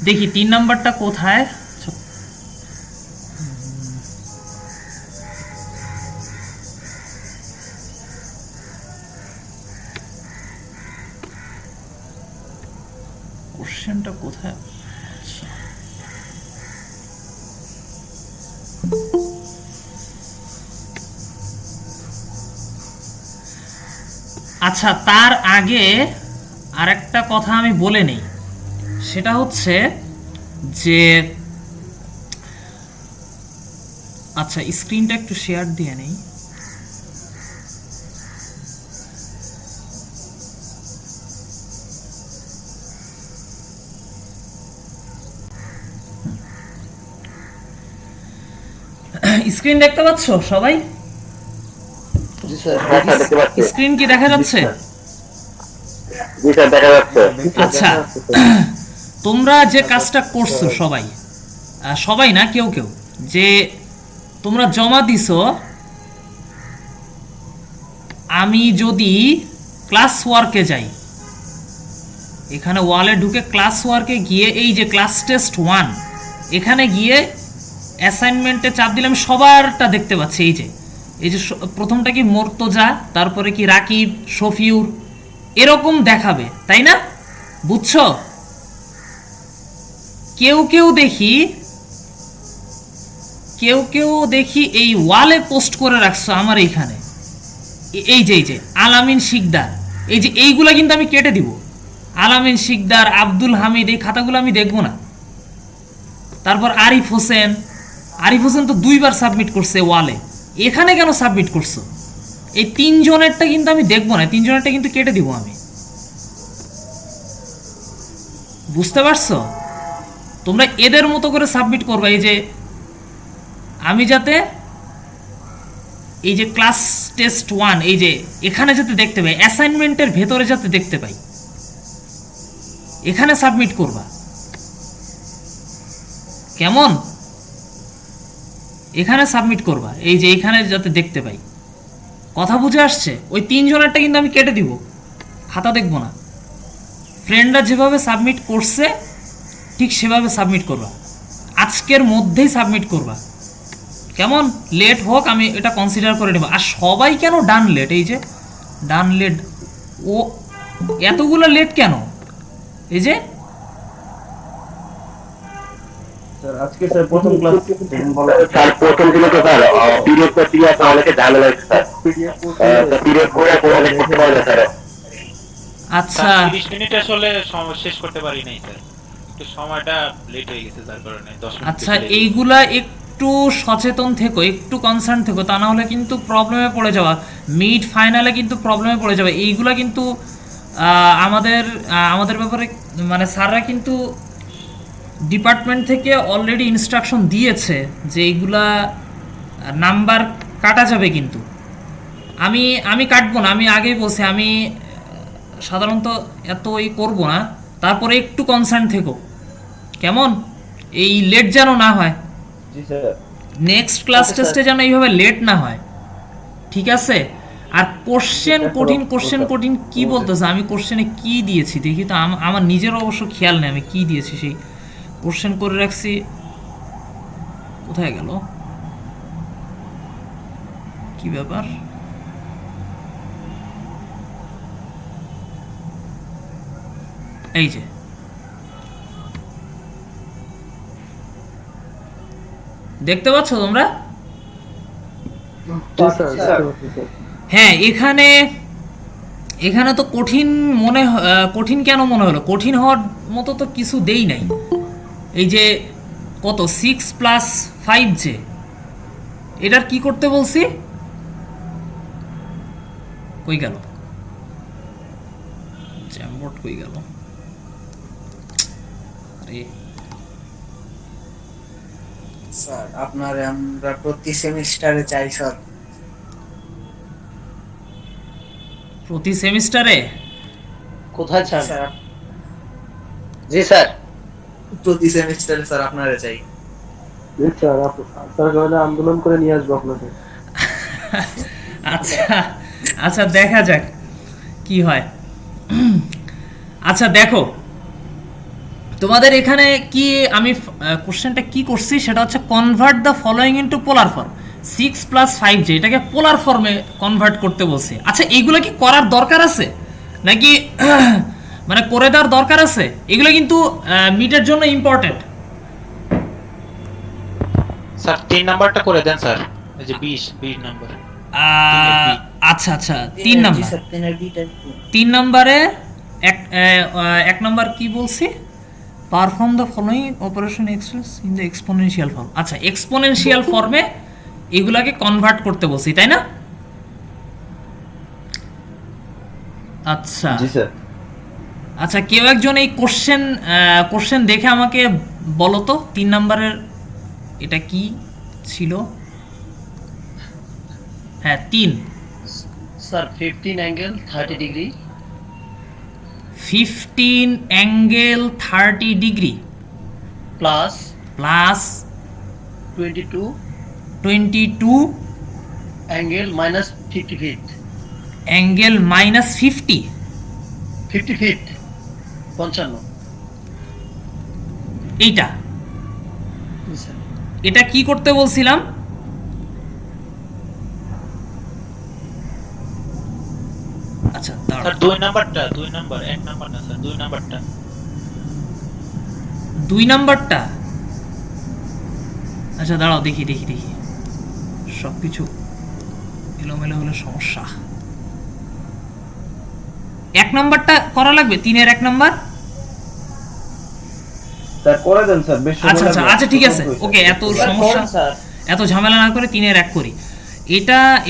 দেখি 3 নাম্বারটা কোথায়। কোশ্চেনটা কোথায়? আচ্ছা আচ্ছা, তার আগে আরেকটা কথা আমি বলে নেই, সেটা হচ্ছে যে আচ্ছা স্ক্রিনটা একটু শেয়ার দিয়ে নেই। স্ক্রিন দেখতে পাচ্ছ সবাই? স্ক্রিন কি দেখা যাচ্ছে? আচ্ছা, তোমরা যে কাজটা করছো সবাই, সবাই না কেউ কেউ, যে তোমরা জমা দিছো, আমি যদি ক্লাস ওয়ার্কে যাই, এখানে ওয়ালে ঢুকে ক্লাস ওয়ার্কে গিয়ে এই যে ক্লাস টেস্ট 1 এখানে গিয়ে অ্যাসাইনমেন্টে চাপ দিলে আমি সবারটা দেখতে পাচ্ছি। এই যে প্রথমটা কি মোর্তজা, তারপরে কি রাকিব, শফিউর, এরকম দেখাবে, তাই না? বুঝছো? কেউ কেউ দেখি এই ওয়ালে পোস্ট করে রাখছো আমার এইখানে, এই যে আলামিন শিকদার, এই যে এইগুলা কিন্তু আমি কেটে দিব। আলামিন শিকদার, আব্দুল হামিদ, এই খাতাগুলো আমি দেখবো না। তারপর আরিফ হোসেন তো 2বার সাবমিট করছে ওয়ালে, এখানে কেন সাবমিট করছো? এই 3 জনেরটা কিন্তু আমি দেখবো না, 3 জনেরটা কিন্তু কেটে দিব আমি। বুঝতে পারছো? তোমরা এদের মতো করে সাবমিট করবে। এই যে আমি যাতে এই যে ক্লাস টেস্ট 1 এই যে এখানে যাতে দেখতে পাই, অ্যাসাইনমেন্টের ভেতরে যাতে দেখতে পাই, এখানে সাবমিট করবা। কেমন? এখানে সাবমিট করবা, এই যে এখানে যাতে দেখতে পাই। কথা বুঝে আসছে? ওই 3 জনেরটা কিন্তু আমি কেটে দিব, খাতা দেখবো না। ফ্রেন্ডরা যেভাবে সাবমিট করছে ঠিক সেভাবে সাবমিট করবা, আজকের মধ্যেই সাবমিট করবা। কেমন? লেট হোক আমি এটা কনসিডার করে নেব। আর সবাই কেন ডান লেট? এই যে ডান লেট, ও এতগুলো লেট কেন? এই যে আজকে স্যার প্রথম ক্লাস স্যার প্রথম দিনে তো স্যার পিরিয়ড করতে গিয়ে অনেকে ঝামেলা হচ্ছে স্যার, তো পিরিয়ড করে কোনো করতে পারে না স্যার। আচ্ছা 30 মিনিট আসলে শেষ করতে পারি নাই স্যার, একটু সময়টা লেট হয়ে গেছে যার কারণে 10 মিনিট। আচ্ছা, এইগুলা একটু সচেতন থেকো, একটু কনসার্ন থেকো, তা না হলে কিন্তু প্রবলেমে পড়ে যাওয়া, মিড ফাইনালে কিন্তু প্রবলেমে পড়ে যাবে। এইগুলা কিন্তু আমাদের ব্যাপারে মানে স্যাররা কিন্তু ডিপার্টমেন্ট থেকে অলরেডি ইনস্ট্রাকশন দিয়েছে যে এইগুলা নাম্বার কাটা যাবে। কিন্তু আমি কাটবো না, আমি আগেই বলছি আমি সাধারণত এত করবো না। তারপরে একটু কনসার্ন থেকো, কেমন? এই লেট যেন না হয়, নেক্সট ক্লাস টেস্টে যেন এইভাবে লেট না হয়, ঠিক আছে? আর কোশ্চেন কি বলতেছে? আমি কোশ্চেনে কি দিয়েছি দেখি তো, আমার নিজেরও অবশ্য খেয়াল নেই আমি কি দিয়েছি। সেই কোশ্চেন করে রাখছি, কোথায় গেল? কি ব্যাপার? এই যে দেখতে পাচ্ছ তোমরা? হ্যাঁ, এখানে তো কঠিন কেন মনে হলো? কঠিন হওয়ার মতো তো কিছু দেই নাই। এই যে কত 6+5 যে এটার কি করতে বলছি? কই গেল জ্যামবোর্ড? কই গেল? আরে স্যার আপনার আমরা প্রতি সেমিস্টারে চাই স্যার। প্রতি সেমিস্টারে? কোথায় স্যার স্যার? জি স্যার, প্রতি সেমিস্টারে স্যার আপনারে চাই। স্যার স্যার তাহলে আন্দোলন করে নিয়ে আসবো আপনাকে। আচ্ছা আচ্ছা, দেখা যাক কি হয়। আচ্ছা দেখো, তোমাদের এখানে কি আমি কোশ্চেনটা কি করছি সেটা হচ্ছে convert the following into polar form 6 plus 5 যে এটাকে পোলার ফর্মে কনভার্ট করতে বলছি। আচ্ছা এইগুলো কি করার দরকার আছে নাকি মানে করে দেওয়ার দরকার আছে? এগুলো কিন্তু মিটের জন্য ইম্পর্টেন্ট। স্যার 3 নাম্বারটা করে দেন স্যার, এই যে 20 নাম্বার। আচ্ছা আচ্ছা 3 নাম্বার, স্যার 3 এর বিটা 3 নম্বরে এক নম্বর কি বলছি, perform the following operation express in the exponential form. আচ্ছা এক্সপোনেনশিয়াল ফর্মে এগুলাকে কনভার্ট করতে বলছি তাই না? আচ্ছা জি স্যার। আচ্ছা কেউ একজন এই কোশ্চেন দেখে আমাকে বলো তো 3 নম্বরের এটা কি ছিল? হ্যাঁ 3 sir 15 angle 30 degree 15 angle 30 degree plus plus 22 angle minus 50 ফিট অ্যাঙ্গেল মাইনাস 50 ফিট 55। এইটা জি স্যার। এটা কি করতে বলছিলাম? আচ্ছা দাঁড়াও, স্যার 2 নাম্বারটা, 2 নাম্বার, 1 নাম্বার না স্যার, 2 নাম্বারটা। 2 নাম্বারটা আচ্ছা দাঁড়াও দেখি সবকিছু এলোমেলো হলে সমস্যা। 1 নাম্বারটা করা লাগবে, 3-এর 1 নাম্বার। স্যার করে দেন স্যার, বেশ সময় আচ্ছা আচ্ছা লাগবে। আচ্ছা ঠিক আছে ওকে, এত সমস্যা এত ঝামেলা না করে 3-এর 1 করি।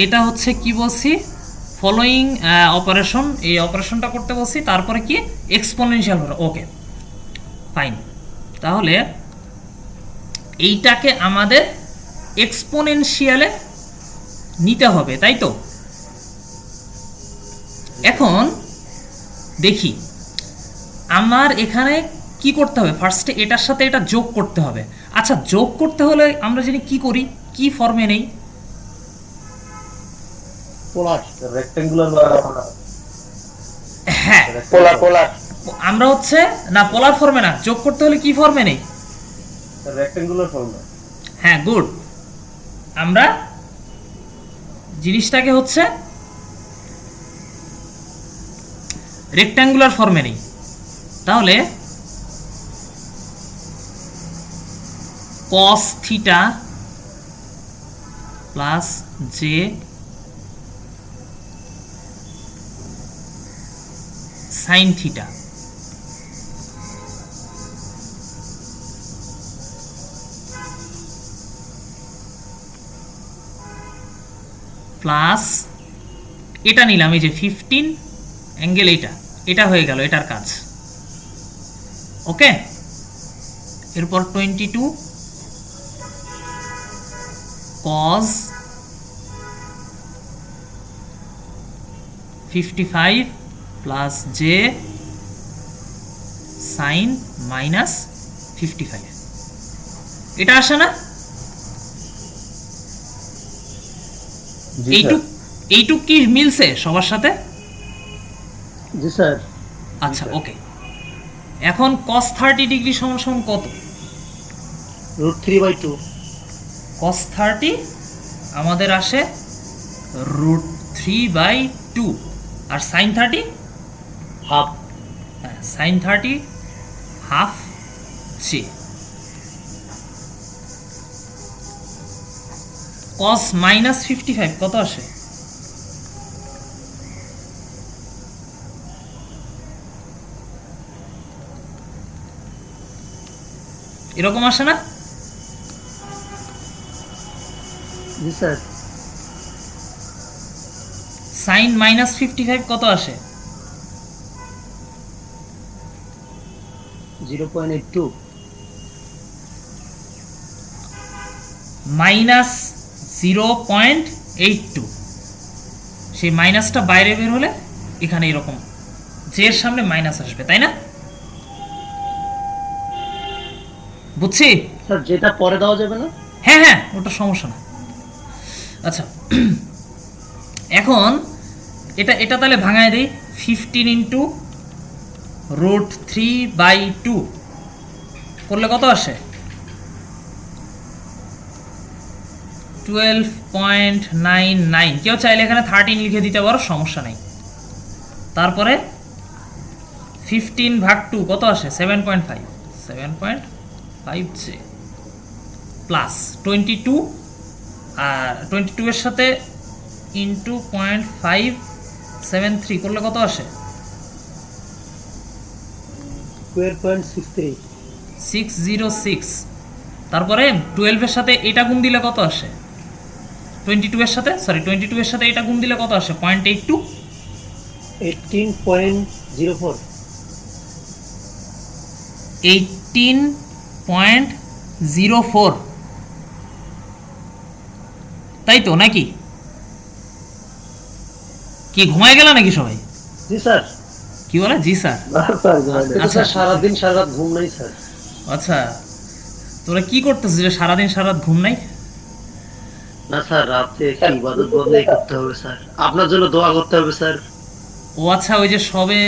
এটা হচ্ছে কি বলছি, ফলোয়িং অপারেশন, এই অপারেশনটা করতে বলছি, তারপরে কি এক্সপোনেনশিয়াল। ওকে ফাইন, তাহলে এইটাকে আমাদের এক্সপোনেনশিয়ালে নিতে হবে তাই তো? এখন দেখি আমার এখানে কি করতে হবে, ফার্স্টে এটার সাথে এটা যোগ করতে হবে। আচ্ছা যোগ করতে হলে আমরা জানি কি করি, কি ফর্মে নেই? পোলার রেক্ট্যাঙ্গুলার হ্যাঁ পোলার আমরা হচ্ছে না পোলার ফর্মে না, যোগ করতে হলে কি ফর্মে নেই? Rectangular formula. হ্যাঁ গুড, আমরা জিনিসটাকে হচ্ছে রেক্ট্যাঙ্গুলার ফর্মে নেই। তাহলে cos theta plus J sine theta plus এটা নিলাম, এই যে 15 অ্যাঙ্গেল, এটা হয়ে গেল এটার কাজ। ওকে, এরপর 22 cos 55 plus J sine minus 55, এটা আসে না? এইটুক কি মিলছে সবার সাথে? জি স্যার। আচ্ছা ওকে, এখন cos 30 ডিগ্রি সমান সমান কত? √3/2 cos 30 আমাদের আসে √3/2 আর sin 30 half. sin 30 half J. cos minus 55 কত আসে? এরকম আসে না? জি স্যার। sin মাইনাস 55 কত আসে? 0.82 মাইনাস 0.82, সেই মাইনাসটা বাইরে বের হলে এখানে এরকম জের সামনে মাইনাস আসবে তাই না? বুঝছি? স্যার যেটা পরে দেওয়া যাবে না? হ্যাঁ হ্যাঁ ওটা সমস্যা না। আচ্ছা এখন এটা তাহলে ভাঙায় দিই, 15 ইন্টু √3/2 করলে কত আসে? 12.99। কেউ চাইলে এখানে 13 লিখে দিতে পারো, সমস্যা নেই। তারপরে 15/2 কত আসে? 7.5 জে প্লাস 22, আর 22 এর সাথে ইন্টু 0.573 করলে কত আসে? 12.63 606। তারপরে 12 এর সাথে এটা গুণ দিলে কত আসে? 22 এর সাথে, সরি 22 এর সাথে এটা গুণ দিলে কত আসে? 0.82। 18.04 18.04, তাই তো নাকি? কি ঘুমায় গেল নাকি সবাই? জি স্যার। কি বলে? জি স্যার। না স্যার আচ্ছা সারাদিন সারা রাত ঘুম নাই স্যার। আচ্ছা, তোরা কি করতেছিস যে সারাদিন সারা রাত ঘুম নাই? না স্যার, রাতে একটু ইবাদত বন্দেগী করতে হবে স্যার, আপনার জন্য দোয়া করতে হবে স্যার। ও আচ্ছা, ওই যে সবে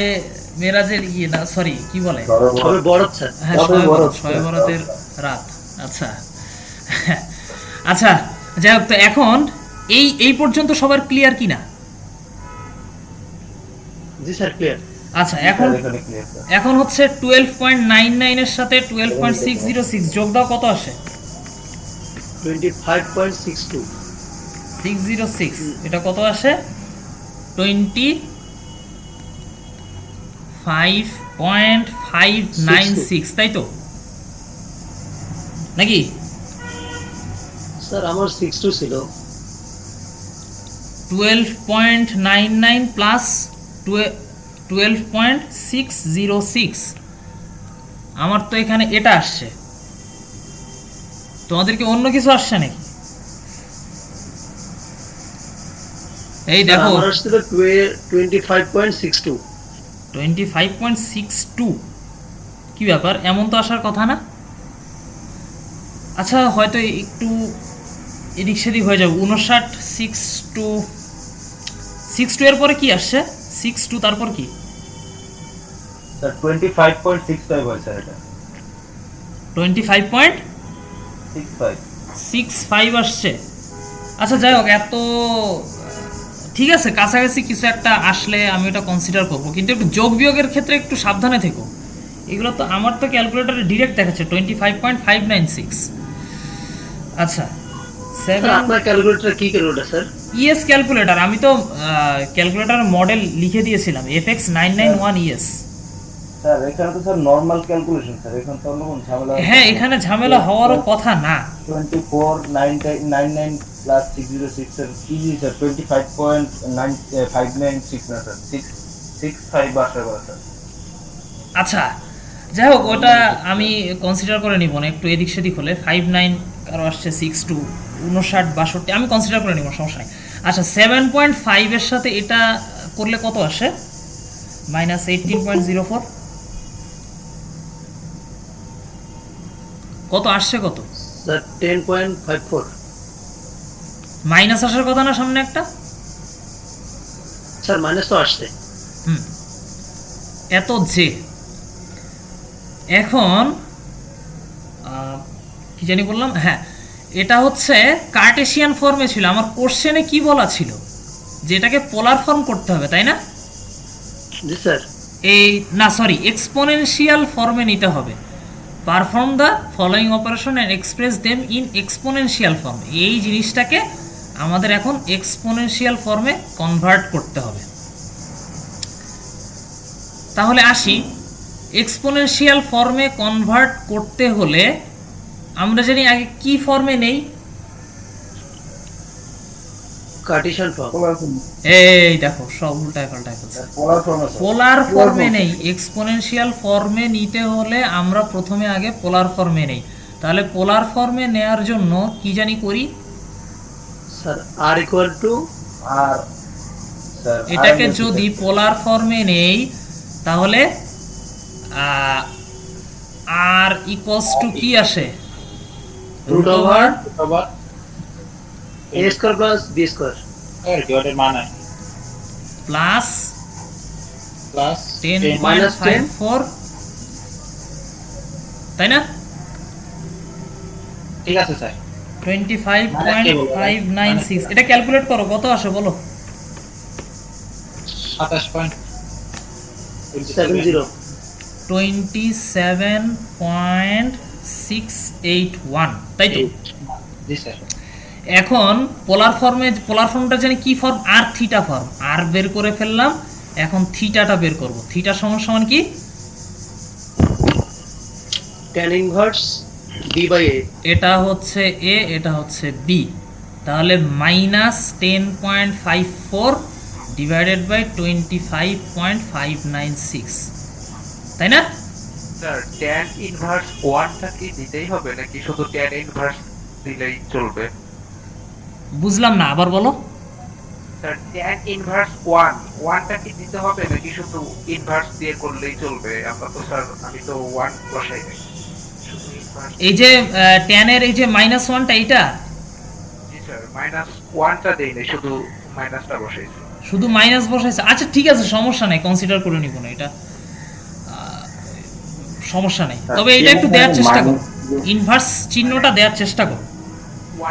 মেরাজের ইয়ে না, সরি কি বলে, সবে বরত স্যার। হ্যাঁ শবে বরাত। শবে বরাতের রাত। আচ্ছা আচ্ছা, যাই হোক, তো এখন এই পর্যন্ত সবার ক্লিয়ার কি না? জি স্যার, ক্লিয়ার। আচ্ছা, এখন হচ্ছে 12.99 এর সাথে 12.606 যোগ দাও, কত আসে? 25.62। 606, এটা কত আসে? 25.596, তাই তো নাকি? স্যার আমার 62 ছিল। 12.99 প্লাস 12.606, আমার তো এখানে এটা আসছে, তোমাদেরকে অন্য কিছু আসছে নাকি? এই দেখো, আমার আসছিল 25.62। 25.62, কি ব্যাপার, এমন তো আসার কথা না? আচ্ছা, হয়তো একটু এদিক সেদিক হয়ে যাবে। 59.62 এর পরে কি আসছে? 62 তারপর কি? স্যার 25.65 হয় স্যার, এটা 25.65 আসছে। আচ্ছা, যাই হোক, এত ঠিক আছে, কাছাকাছি কিছু একটা আসলে আমি ওটা কনসিডার করবো, কিন্তু একটু যোগ বিয়োগের ক্ষেত্রে একটু সাবধানে থেকো। এগুলো তো আমার তো ক্যালকুলেটারে ডিরেক্ট দেখাচ্ছে 25.596। আচ্ছা, স্যার আপনার ক্যালকুলেটর কি ক্যালকুলেটর স্যার? ইএস ক্যালকুলেটর, আমি তো ক্যালকুলেটর মডেল লিখে দিয়েছিলাম, FX991ES। স্যার এখানে তো স্যার নরমাল ক্যালকুলেশন স্যার, এখানে তো অন্য কোনো ঝামেলা। হ্যাঁ, এখানে ঝামেলা হওয়ারও কথা না। 24.99 প্লাস 606 এর ইজি স্যার 25.9596 না স্যার, 665 আসার কথা স্যার। আচ্ছা, যাই হোক, ওটা আমি কনসিডার করে নিব না, একটু এদিক সেদিক হলে 59 কারো আসছে 62, 59, 62 আমি কনসিডার করে নিব, সমস্যা নেই। আচ্ছা, 7.5 এর সাথে এটা করলে কত আসে? -18.04, কত আসছে? কত স্যার 10.54। মাইনাস আসার কথা না সামনে একটা? স্যার মাইনাস তো আসছে। এত যে এখন কি জানি বললাম, হ্যাঁ, এটা হচ্ছে কার্টেশিয়ান ফর্মে ছিল। আমার কোশ্চেনে কি বলা ছিল? যেটাকে পোলার ফর্ম করতে হবে, তাই না? জি স্যার। এই না, সরি, এক্সপোনেনশিয়াল ফর্মে নিতে হবে। Perform the following operation and express them in exponential form. এই জিনিসটাকে আমাদের এখন এক্সপোনেনশিয়াল ফর্মে কনভার্ট করতে হবে। তাহলে আসি, এক্সপোনেনশিয়াল ফর্মে কনভার্ট করতে হলে আমরা জানি আগে কি ফর্মে নেই? Kardashian form. এই দেখো, সব উল্টায় পাল্টায় ফেলছে। পোলার ফর্মে নেই, এক্সপোনেনশিয়াল ফর্মে নিতে হলে আমরা প্রথমে আগে পোলার ফর্মে নেই। তাহলে পোলার ফর্মে নেয়ার জন্য কি জানি করি? স্যার r ইকুয়াল টু আর স্যার এটাকে যদি পোলার ফর্মে নেই তাহলে আর ইকুয়ালস টু কি আসে? রুট ওভার আবার a square plus b square এর কি ওটার মান আছে প্লাস প্লাস 10.54, তাই না? ঠিক আছে স্যার 25.596 এটা ক্যালকুলেট করো কত আসে বলো 70 27.681 তাই তো জি স্যার এখন পোলার ফর্মটা জানি কি ফর্ম আর থিটা ফর্ম আর বের করে ফেললাম এখন থিটাটা বের করব থিটা সমান সমান কি tan inverse b by a এটা হচ্ছে এ এটা হচ্ছে বি তাহলে -10.54 ডিভাইডেড বাই 25.596 তাই না স্যার ট্যান ইনভার্স 1টা কি দিতেই হবে নাকি শুধু ট্যান ইনভার্স দিলেই চলবে? বুঝলাম না আবার বলো স্যার ট্যান ইনভার্স 1টা কি দিতে হবে নাকি শুধু ইনভার্স দিয়ে করলেই চলবে? আমরা তো স্যার আমি তো 1 বসাই নাই, শুধু ইনভার্স। এই যে ট্যানের এই যে -1টা এইটা জি স্যার মাইনাস 1টা দেই নাই, শুধু মাইনাসটা বসাইছি। শুধু মাইনাস বসাইছে আচ্ছা ঠিক আছে সমস্যা নাই কনসিডার করে নিব না এটা সমস্যা নাই তবে এটা একটু দেওয়ার চেষ্টা করো ইনভার্স চিহ্নটা দেওয়ার চেষ্টা করো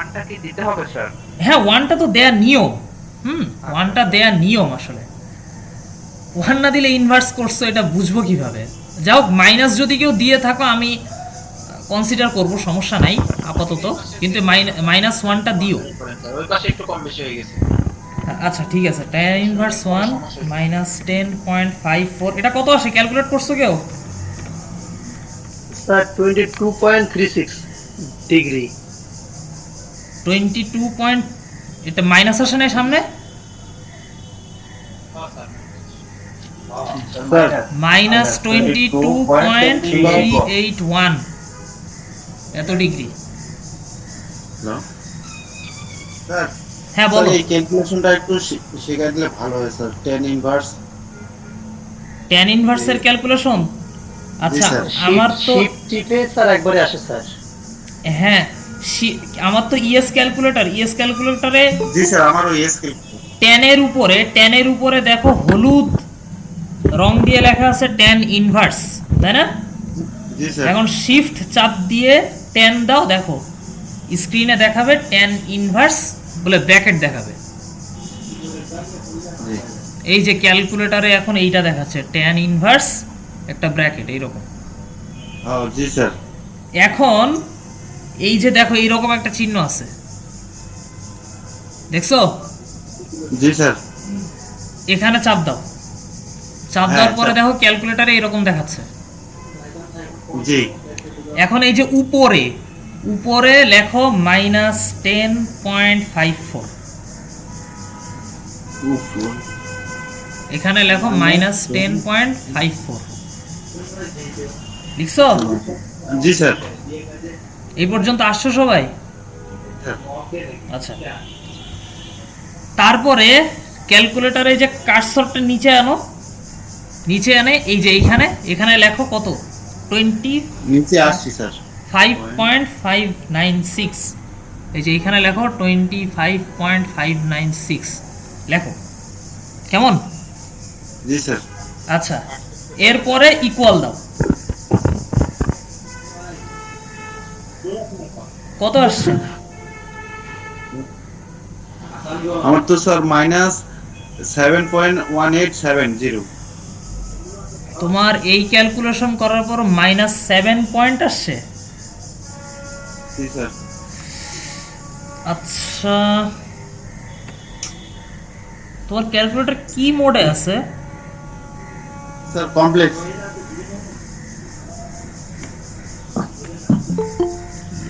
1টা কি দিতে হবে স্যার? হ্যাঁ ওয়ানটা তো দেয়া নিয়ম ওয়ানটা দেয়া নিয়ম আসলে ওয়ান না দিলে ইনভার্স করছো এটা বুঝবো কিভাবে যাও মাইনাস যদি কেউ দিয়ে থাকো আমি কনসিডার করব সমস্যা নাই আপাতত কিন্তু -1টা দিও ওই পাশে একটু কম বেশি হয়ে গেছে আচ্ছা ঠিক আছে tan ইনভার্স 1 -10.54 এটা কত আসে ক্যালকুলেট করছো কেউ স্যার 22.36 ডিগ্রি 22 এটা মাইনাস আসে না সামনে -22.381 এত ডিগ্রি স্যার হ্যাঁ বলো এই ক্যালকুলেশনটা একটু শেখাই দিলে ভালো হয় স্যার tan ইনভার্সের ক্যালকুলেশন আচ্ছা স্যার। আমার তো শিফট টিপে স্যার একবারে আসে স্যার হ্যাঁ আমার তো ইএস ক্যালকুলেটরে জি স্যার আমারও ইএস tan এর উপরে দেখো হলুদ রং দিয়ে লেখা আছে tan ইনভার্স তাই না জি স্যার এখন শিফট চাপ দিয়ে tan দাও দেখো স্ক্রিনে দেখাবে tan ইনভার্স বলে ব্র্যাকেট দেখাবে জি এই যে ক্যালকুলেটরে এখন এইটা দেখাচ্ছে tan ইনভার্স একটা ব্র্যাকেট এইরকম জি স্যার এখন এই যে দেখো এইরকম একটা চিহ্ন আছে দেখছো জি স্যার এখানে চাপ দাও চাপ দেওয়ার পরে দেখো ক্যালকুলেটরে এরকম দেখাচ্ছে জি এখন এই যে উপরে লেখো -10.54 এখানে লেখো -10.54 লিখছো জি স্যার এই পর্যন্ত আসছো সবাই স্যার আচ্ছা তারপরে ক্যালকুলেটরে যে কার্সরটা নিচে আনে এই যে এখানে লেখো কত নিচে আসছি স্যার 25.596 এই যে এখানে লেখো 25.596 লেখো কেমন জি স্যার আচ্ছা এরপরে ইকুয়াল দাও কত আসছে আমার তো স্যার -7.1870 তোমার এই ক্যালকুলেশন করার পর -7 পয়েন্ট আসছে জি স্যার আচ্ছা তোমার ক্যালকুলেটর কি মোডে আছে স্যার কমপ্লেক্স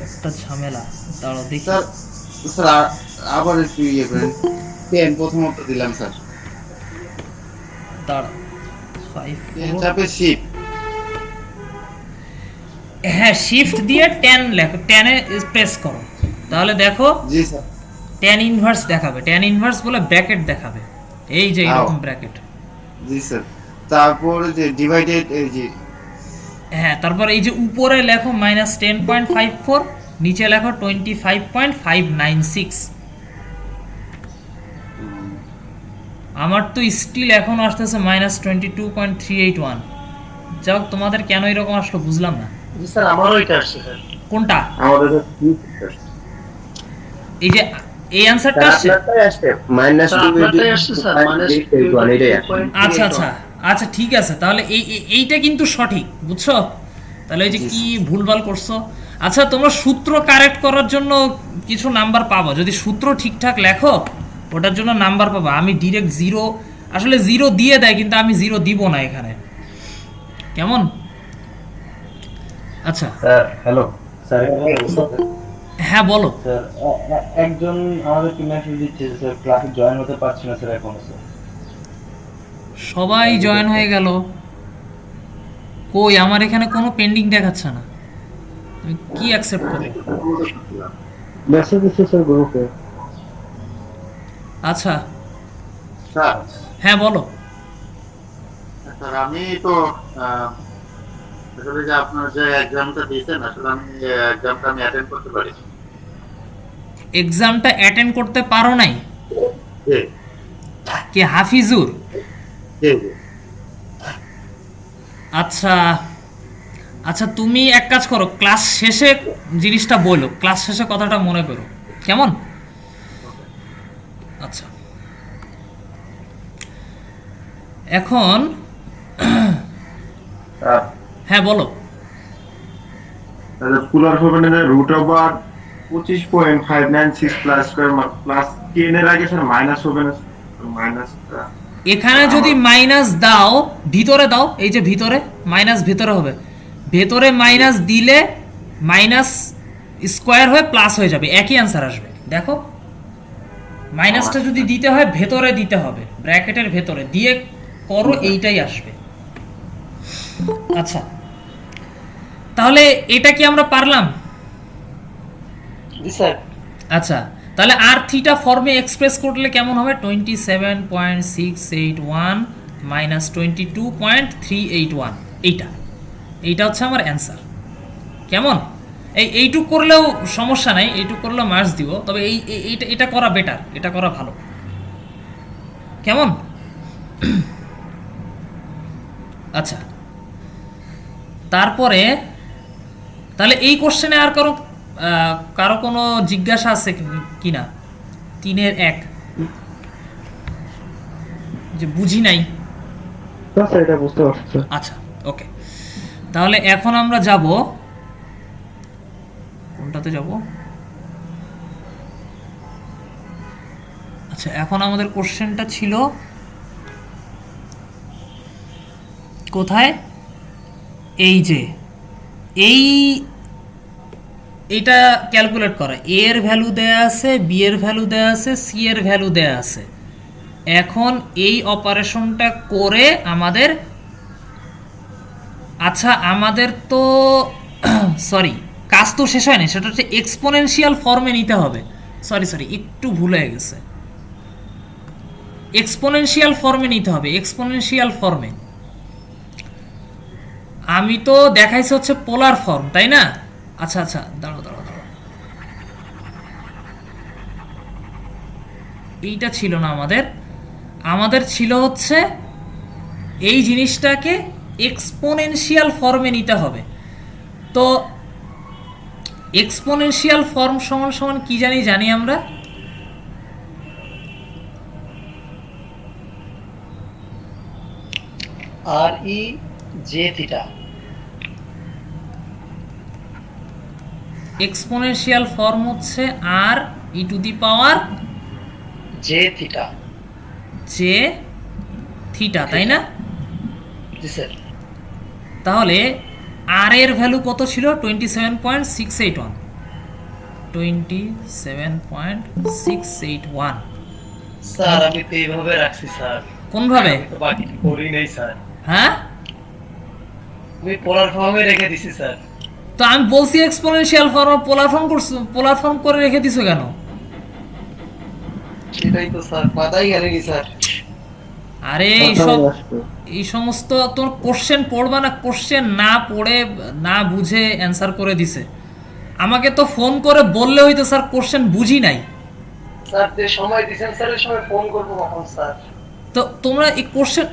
একটা ঝামেলা দাঁড়াও দেখি স্যার স্যার আবার একটু ইয়ে করেন 10 প্রথমত দিলাম স্যার দাঁড়াও 10 চাপে শিফট হ্যাঁ শিফট দিয়ে 10 লেখো 10 এ প্রেস করো তাহলে দেখো জি স্যার tan ইনভার্স দেখাবে tan ইনভার্স বলে ব্র্যাকেট দেখাবে এই যে এরকম ব্র্যাকেট জি স্যার তারপর যে ডিভাইডেড এই যে হ্যাঁ তারপর এই যে উপরে লেখো -10.54 নিচে লেখো 25.596 আমার তো স্টিল এখন আসতেছে -22.381 যাও তোমাদের কেন এরকম আসলো বুঝলাম না জি স্যার আমারও এটা আসছে স্যার কোনটা? আমাদের এই যে এই অ্যানসারটা আসছে? মাইনাস স্যার আপনারটাই আসছে স্যার আচ্ছা আচ্ছা আচ্ছা, ঠিক আছে, তাহলে এইটা কিন্তু সঠিক, বুঝছো? তাহলে এই যে কি ভুলভাল করছো। আচ্ছা, তোমরা সূত্র কারেক্ট করার জন্য কিছু নাম্বার পাবো, যদি সূত্র ঠিকঠাক লেখো ওটার জন্য নাম্বার পাবো। আমি ডিরেক্ট জিরো, আসলে জিরো দিয়ে দেয় কিন্তু আমি জিরো দিব না এখানে, কেমন? আচ্ছা স্যার হ্যালো স্যার, হ্যাঁ বলো। স্যার একজন আমাদেরকে মেসেজ দিচ্ছে যে স্যার ক্লাসে জয়েন হতে পারছি না স্যার এখনো স্যার। সবাই জয়েন হয়ে গেল, কই আমার এখানে কোনো পেন্ডিং দেখাচ্ছে না, তুমি কি অ্যাকসেপ্ট করো? মেসেজ দিচ্ছে স্যার গ্রুপে। আচ্ছা স্যার হ্যাঁ বলো। স্যার আমি তো আসলে যে আপনার যে এক্সামটা দিয়েছেন আসলে আমি এক্সামটা আমি অ্যাটেন্ড করতে পারি। এক্সামটা অ্যাটেন্ড করতে পারো নাই? জি কে হাফিজুর? জি জি। আচ্ছা আচ্ছা, তুমি এক কাজ করো, ক্লাস শেষে জিনিসটা বলো, ক্লাস শেষে কথাটা মনে করো, কেমন? আচ্ছা এখন স্যার হ্যাঁ বলো। তাহলে স্কুলার হবে না root over 25.596 plus square plus 10 এর আগে স্যার মাইনাস হবে না, মাইনাসটা এখানে যদি মাইনাস দাও, ভিতরে দাও, এই যে ভিতরে মাইনাস ভিতরে হবে, ভেতরে মাইনাস দিলে মাইনাস স্কোয়ার হয়ে প্লাস হয়ে যাবে, একই অ্যান্সার আসবে। দেখো, মাইনাসটা যদি দিতে হয় ভেতরে দিতে হবে, ব্র্যাকেটের ভেতরে দিয়ে করো, এইটাই আসবে। আচ্ছা, তাহলে এটা কি আমরা পারলাম? জি স্যার। আচ্ছা, তাহলে আর থিটা ফর্মে এক্সপ্রেস করলে কেমন হবে? 27.681 মাইনাস 22.381, এইটা হচ্ছে আমার অ্যান্সার, কেমন? এইটুক করলেও সমস্যা নাই, এইটুক করলেও মার্কস দিব, তবে এটা করা বেটার, এটা করা ভালো, কেমন? আচ্ছা, তারপরে তাহলে এই কোশ্চেনে আর কারো কোনো জিজ্ঞাসা আছে কিনা? 3-এর 1 যে বুঝি নাই। স্যার এটা বুঝতে পারছি। আচ্ছা ওকে, তাহলে এখন আমরা যাব কোনটাতে যাব? আচ্ছা, এখন আমাদের কোশ্চেনটা ছিল কোথায়? এই যে এইটা ক্যালকুলেট করা, এ এর ভ্যালু দেয়া আছে, বি এর ভ্যালু দেয়া আছে, সি এর ভ্যালু দেয়া আছে। এখন এই অপারেশনটা করে আমাদের, আচ্ছা আমাদের তো সরি কাজ তো শেষ হয়নি, সেটা হচ্ছে এক্সপোনেনশিয়াল ফর্মে নিতে হবে। সরি একটু ভুল হয়ে গেছে, এক্সপোনেনশিয়াল ফর্মে নিতে হবে, এক্সপোনেনশিয়াল ফর্মে। আমি তো দেখাইছি হচ্ছে পোলার ফর্ম, তাই না? আচ্ছা দাঁড়াও, এইটা ছিল না আমাদের ছিল হচ্ছে এই জিনিসটাকে এক্সপোনেনশিয়াল ফর্মে নিতে হবে। তো এক্সপোনেনশিয়াল ফর্ম সমান কি জানি আমরা? R e j theta. Exponential form হচ্ছে r e to the power j theta, তাই না? জি স্যার। তাহলে আর এর ভ্যালু কত ছিল? 27.681, 27.681। স্যার আমি তো এইভাবে রাখছি স্যার। কোনভাবে? আমি তো বাকি করি নাই স্যার। হ্যাঁ, আমি পোলার ফর্মে রেখে দিছি স্যার। তো আমি বলছি এক্সপোনেনশিয়াল ফর্ম, পোলার ফর্ম করে রেখে দিছো কেন? সেটাই তো স্যার, মাথায় গেলেনি স্যার। আরে এই সমস্ত তোর কোশ্চেন পড়বা না, কোশ্চেন না পড়ে না বুঝে অ্যান্সার করে দিছে। আমাকে তো ফোন করে বললে হইতো স্যার কোশ্চেন বুঝি নাই। স্যার যে সময় দিবেন স্যার এই সময় ফোন করব কখন স্যার? তো তোমরা এই কোশ্চেন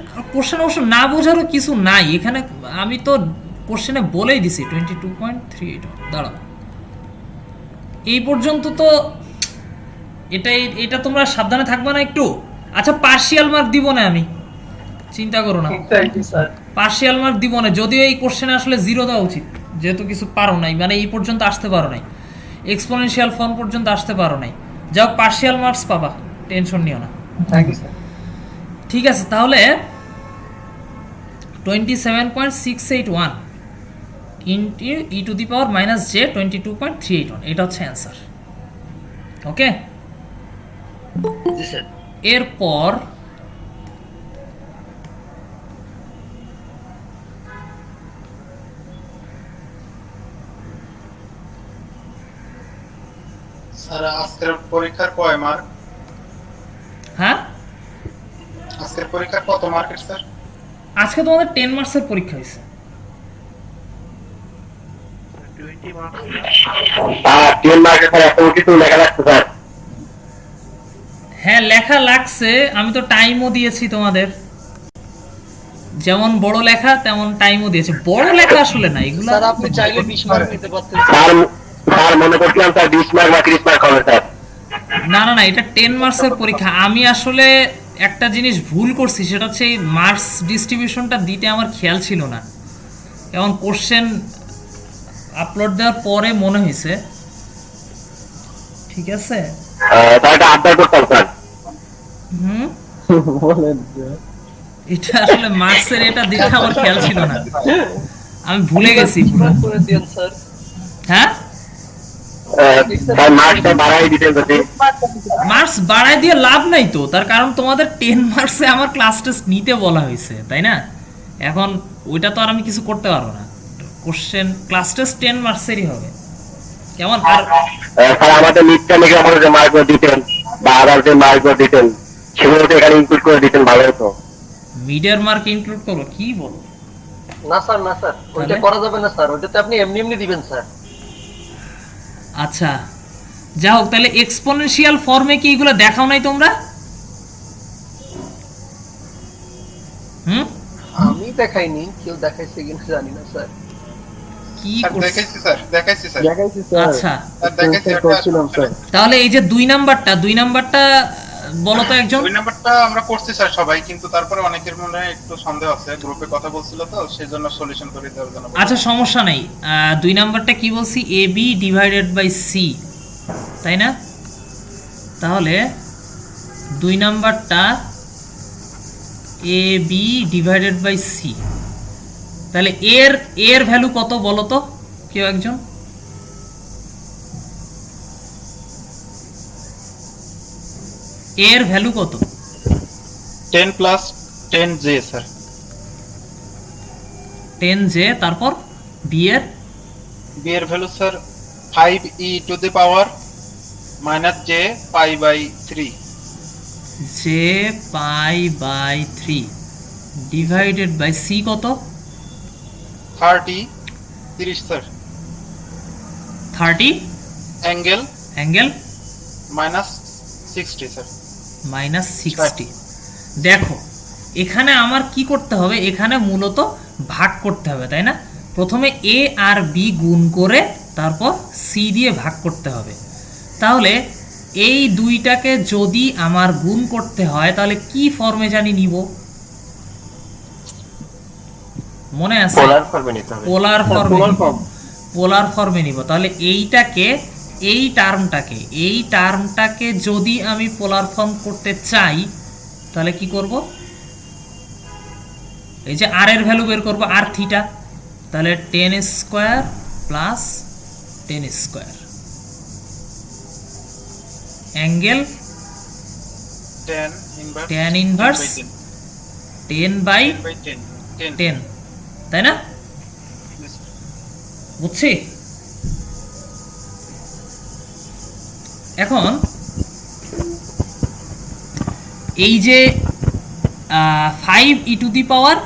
অবশ্য না বোঝারও কিছু নাই এখানে, আমি তো কোশ্চেনে বলেই দিছি 22.381। দাঁড়াও এই পর্যন্ত তো এটা তোমরা সাবধানে থাকবে না একটু? আচ্ছা পার্শিয়াল মার্ক দিব না আমি, চিন্তা করো না, thank you sir. Partial mark দিব না, যদিও এই কোশ্চেনে আসলে 0 দেওয়া উচিত, যেহেতু কিছু পারো নাই, মানে এই পর্যন্ত আসতে পারো নাই, এক্সপোনেনশিয়াল ফর্ম পর্যন্ত আসতে পারো নাই, যাও পার্শিয়াল মার্কস পাবা, টেনশন নিও না। Thank you sir. ঠিক আছে, তাহলে 27.681 into E to the power minus J 22.381, এটা হচ্ছে অ্যান্সার। ওকে, জি স্যার। এরপর স্যার আজকের পরীক্ষার কয় মার্ক? হ্যাঁ, আজকের পরীক্ষার কত মার্কের স্যার? আজকে তোমাদের 10 মার্কসের পরীক্ষা হয়েছে। 20 মার্কস। 10 মার্কের স্যার এত কিছু লেখা লাগছে স্যার। হ্যাঁ লেখা লাগছে, আমি তো টাইমও দিয়েছি তোমাদের, যেমন বড় লেখা তেমন টাইমও দিয়েছে। বড় লেখা আসলে না এগুলো, স্যার আপনি চাইলে 20 মার্ক নিতে পারতেন। স্যার মনে করছিলাম স্যার 20 মার্ক বা 30 মার্ক হবে স্যার। না না না, এটা 10 মার্কসের পরীক্ষা। আমি আসলে একটা জিনিস ভুল করছি, সেটা হচ্ছে এই মার্কস ডিস্ট্রিবিউশনটা দিতে আমার খেয়াল ছিল না, এবং কোশ্চেন আপলোড দেওয়ার পরে মনে হয়েছে। ঠিক আছে, স্যার এটা আপডেট করতাম স্যার। হুম, বলেন যে এটা আসলে মার্কসের এটা দিতে আমার খেয়াল ছিল না, আমি ভুলে গেছি পুরো। করে দিন স্যার। হ্যাঁ, স্যার মার্কটা বাড়াই দিতেন যদি। মার্কস বাড়ায় দিয়ে লাভ নাই তো, তার কারণ তোমাদের 10 মার্কসে আমার ক্লাস টেস্ট নিতে বলা হয়েছে, তাই না? এখন ওইটা তো আর আমি কিছু করতে পারবো না, কোশ্চেন ক্লাস টেস্ট 10 মার্কসেরই হবে, কেমন? আর স্যার আমাদের মিডটার্ম এক্সামের যে মার্কগুলো দিতেন বা আদার যে মার্কগুলো দিতেন সেগুলো তো এখানে ইনক্লুড করে দিতেন, ভালো হতো। মিডের মার্ক ইনক্লুড করবো, কি বলো? না স্যার, না স্যার, ওইটা করা যাবে না স্যার, ওইটাতে আপনি এমনি এমনি দিবেন স্যার। আচ্ছা যা হোক, তাহলে এক্সপোনেনশিয়াল ফর্মে কি এগুলো দেখাও নাই তোমরা? হুম, আমি দেখাইনি, কেউ দেখাইছে কিনা জানি না স্যার। কি দেখাইছি স্যার, দেখাইছি স্যার। দেখাইছি স্যার। আচ্ছা দেখাইছি করছিলাম স্যার। তাহলে এই যে 2 নাম্বারটা বলো তো একজন। 2 নাম্বারটা আমরা করছি স্যার সবাই, কিন্তু তারপরে অনেকের মনে একটু সন্দেহ আছে, গ্রুপে কথা বলছিল তো সেজন্য সলিউশন করে দেওয়ার জন্য। আচ্ছা সমস্যা নাই, 2 নাম্বারটা কি বলছি, A B divided by C, তাই না? তাহলে 2 নাম্বারটা A B divided by C, তাহলে এর ভ্যালু কত বলো তো কেউ একজন? এর ভ্যালু কত? 10 প্লাস 10 জে স্যার। 10 জে, তারপর বি এর value sir 5 E to the power minus J pi by 3। J pi by 3 divided by C কত? 30 sir. 30 angle minus 60 sir. Minus 60। দেখো এখানে আমার কি করতে হবে, এখানে মূলত ভাগ করতে হবে, তাই না? প্রথমে এ আর বি গুণ করে তারপর সি দিয়ে ভাগ করতে হবে। তাহলে এই দুইটাকে যদি আমার গুণ করতে হয় তাহলে কি ফর্মে জানি নিব, মনে আছে? পোলার ফর্মে নিতে হবে। পোলার ফর্মে নিব। তাহলে এইটাকে এই টার্মটাকে যদি আমি পোলার ফর্ম করতে চাই তাহলে কি করব, এই যে আর এর ভ্যালু বের করব, আর থিটা, তাহলে 10 square plus 10 square angle tan inverse 10 by 10, তাই না? বুঝছি? এখন এই যে 5 ই টু দি পাওয়ার,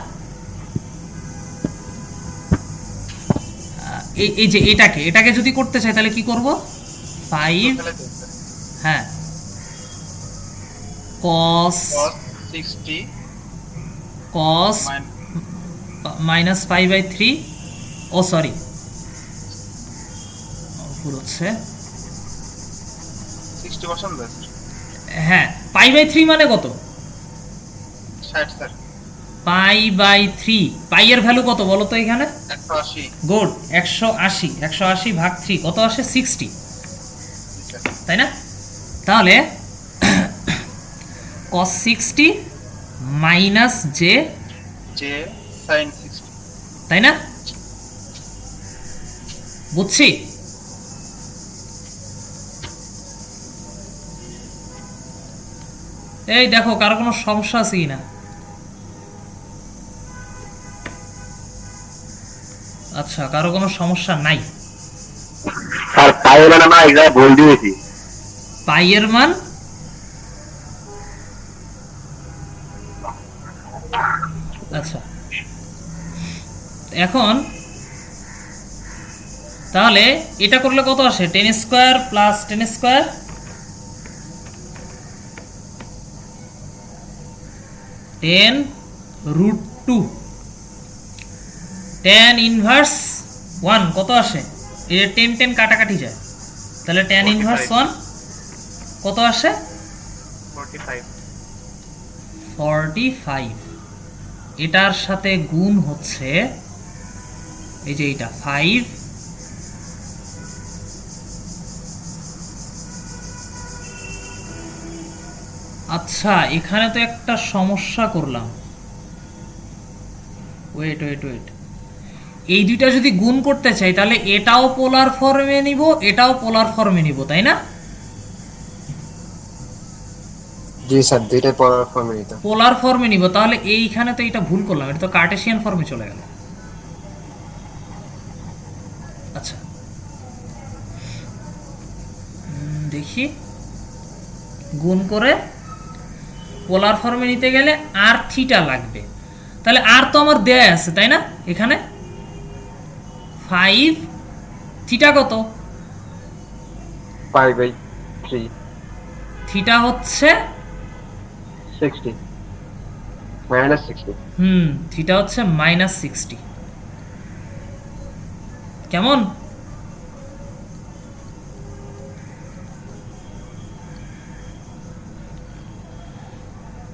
এই যে এটাকে যদি করতে চাই তাহলে কি করব, 5 হ্যাঁ cos 60 cos মাইনাস 5/3, ও সরি ভুল হচ্ছে, 60% দেয় হ্যাঁ, পাই বাই 3 মানে কত? 60 স্যার। পাই বাই 3, পাই এর ভ্যালু কত বলো তো এখানে? 180। গুড, 180 ভাগ 3 কত আসে? 60, তাই না? তাহলে cos 60 মাইনাস জে sin 60, তাই না? বুঝছি? এই দেখো কারো কোনো সমস্যা আছে কিনা? আচ্ছা, কারো কোনো সমস্যা নাই। স্যার পাই হলো না, না এই জায়গায় ভুল দিয়েছি। পাই এর মান আচ্ছা, এখন তাহলে এটা করলে কত আসে? 10 square plus 10 square, 10 root 2, 10 inverse 1 কত আসে? এর 10 10 কাটাকাটি যায়, তাহলে 10 ইনভার্স 1 কত আসে? 45। এটার সাথে গুণ হচ্ছে এই যে এটা 5, আচ্ছা এখানে তো একটা সমস্যা করলাম। ওয়েট, এই দুইটা যদি গুণ করতে চাই তাহলে এটাও পোলার ফর্মে নিব, এটাও পোলার ফর্মে নিব, তাই না? জি স্যার, দুইটাই পোলার ফর্মে নিতে। পোলার ফর্মে নিব, তাহলে এইখানে তো এটা ভুল করলাম, এটা তো কার্টেসিয়ান ফর্মে চলে গেল। আচ্ছা দেখি, গুণ করে পোলার ফর্মে নিতে গেলে আর থিটা লাগবে, তাহলে আর তো আমার দেয়া আছে তাই না? এখানে 5 থিটা কত? পাই বাই 3, থিটা হচ্ছে 60 মাইনাস 60। থিটা হচ্ছে -60। কেমন?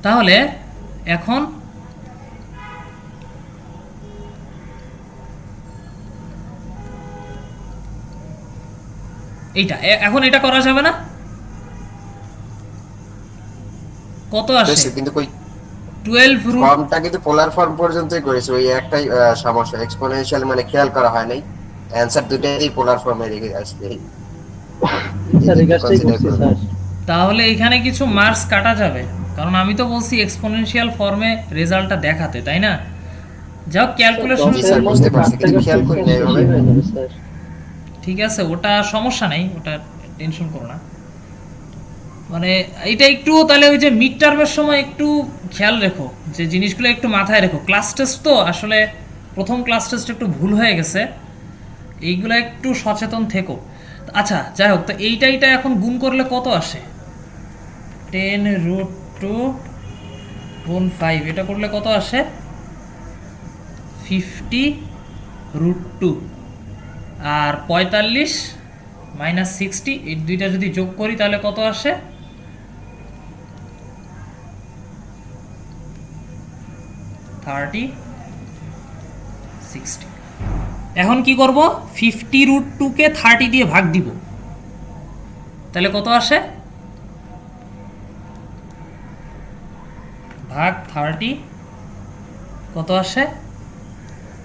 তাহলে এখন এইটা, এখন এটা করা যাবে না? কত আসে? কিন্তু কই 12 রুট, ফর্মটা কিন্তু পোলার ফর্ম পর্যন্তই করেছে, ওই একটাই সমস্যা, এক্সপোনেনশিয়াল মানে খেয়াল করা হয় নাই, অ্যানসার দুটোই পোলার ফর্মে রেখে আসছে। স্যার এই কাজটাই করছি স্যার। তাহলে এখানে কিছু মার্কস কাটা যাবে, কারণ আমি তো বলছি এক্সপোনেনশিয়াল ফর্মে রেজাল্টটা দেখাতে, তাই না? যাও ক্যালকুলেশন, বুঝতে পারছি, কিন্তু খেয়াল করি না এভাবে। স্যার ঠিক আছে, ওটা সমস্যা নাই, ওটা টেনশন করো না। মানে এটা একটু তাহলে ওই যে মিড টার্মের সময় একটু খেয়াল রেখো, যে জিনিসগুলো একটু মাথায় রেখো। ক্লাস টেস্ট তো আসলে প্রথম ক্লাস টেস্ট একটু ভুল হয়ে গেছে, এইগুলো একটু সচেতন থেকো। আচ্ছা যাই হোক, তো এইটা এখন গুণ করলে কত আসে? 10 রুট 2 গুণ 5, এটা করলে কত আসে? 50 রুট 2, আর 45 মাইনাস 60, এই দুইটা যদি যোগ করি তাহলে কত আসে? 30 60। এখন কি করব? 50 রুট 2 কে 30 দিয়ে ভাগ দিব, তাহলে কত আসে? ভাগ 30 কত আসে?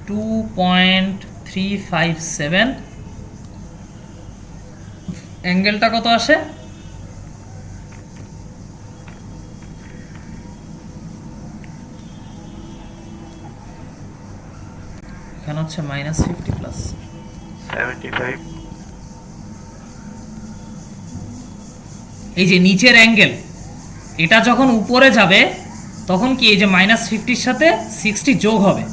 2.357। অ্যাঙ্গেলটা কত আসে? এখানে হচ্ছে -50 প্লাস 75। এই যে নিচের অ্যাঙ্গেল, এটা যখন উপরে যাবে তখন কি এই যে -50-র সাথে 60 যোগ হবে,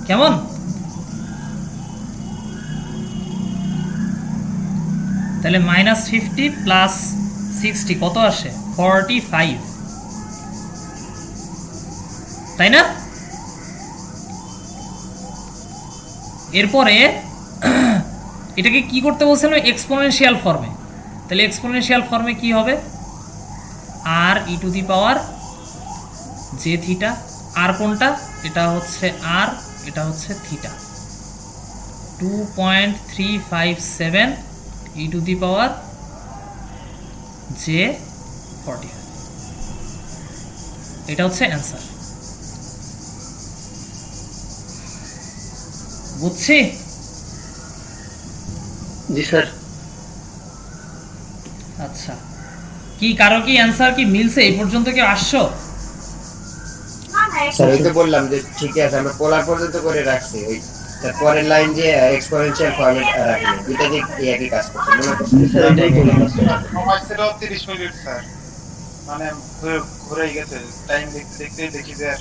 কেমন? তাহলে -50 প্লাস 60 কত আসে? 45, তাই না? এরপরে এটাকে কি করতে বলছিলাম, এক্সপোনেনশিয়াল ফর্মে। তাহলে এক্সপোনেনশিয়াল ফর্মে কি হবে, r e to the power j theta. R কোনটা, এটা হচ্ছে আর, এটা হচ্ছে theta. 2.357 e to the power j 45, এটা হচ্ছে অ্যান্সার। বুঝছি? জি স্যার। আচ্ছা, কি কারো কি অ্যান্সার কি মিলছে? এই পর্যন্ত কি আসছো? স্যার ওই তো বললাম যে ঠিক আছে, আমরা পোলার পর্যন্ত করে রাখছি, ওই তার পরের লাইন যে এক্সপোনেনশিয়াল ফর্মে রাখি, এটা যে একই কাজ করছে মনে করছি। স্যার এটাই করলাম স্যার। সময় ছিল 30 মিনিট স্যার, মানে ঘুরে গেছে টাইম দেখতে দেখতে দেখি যে আর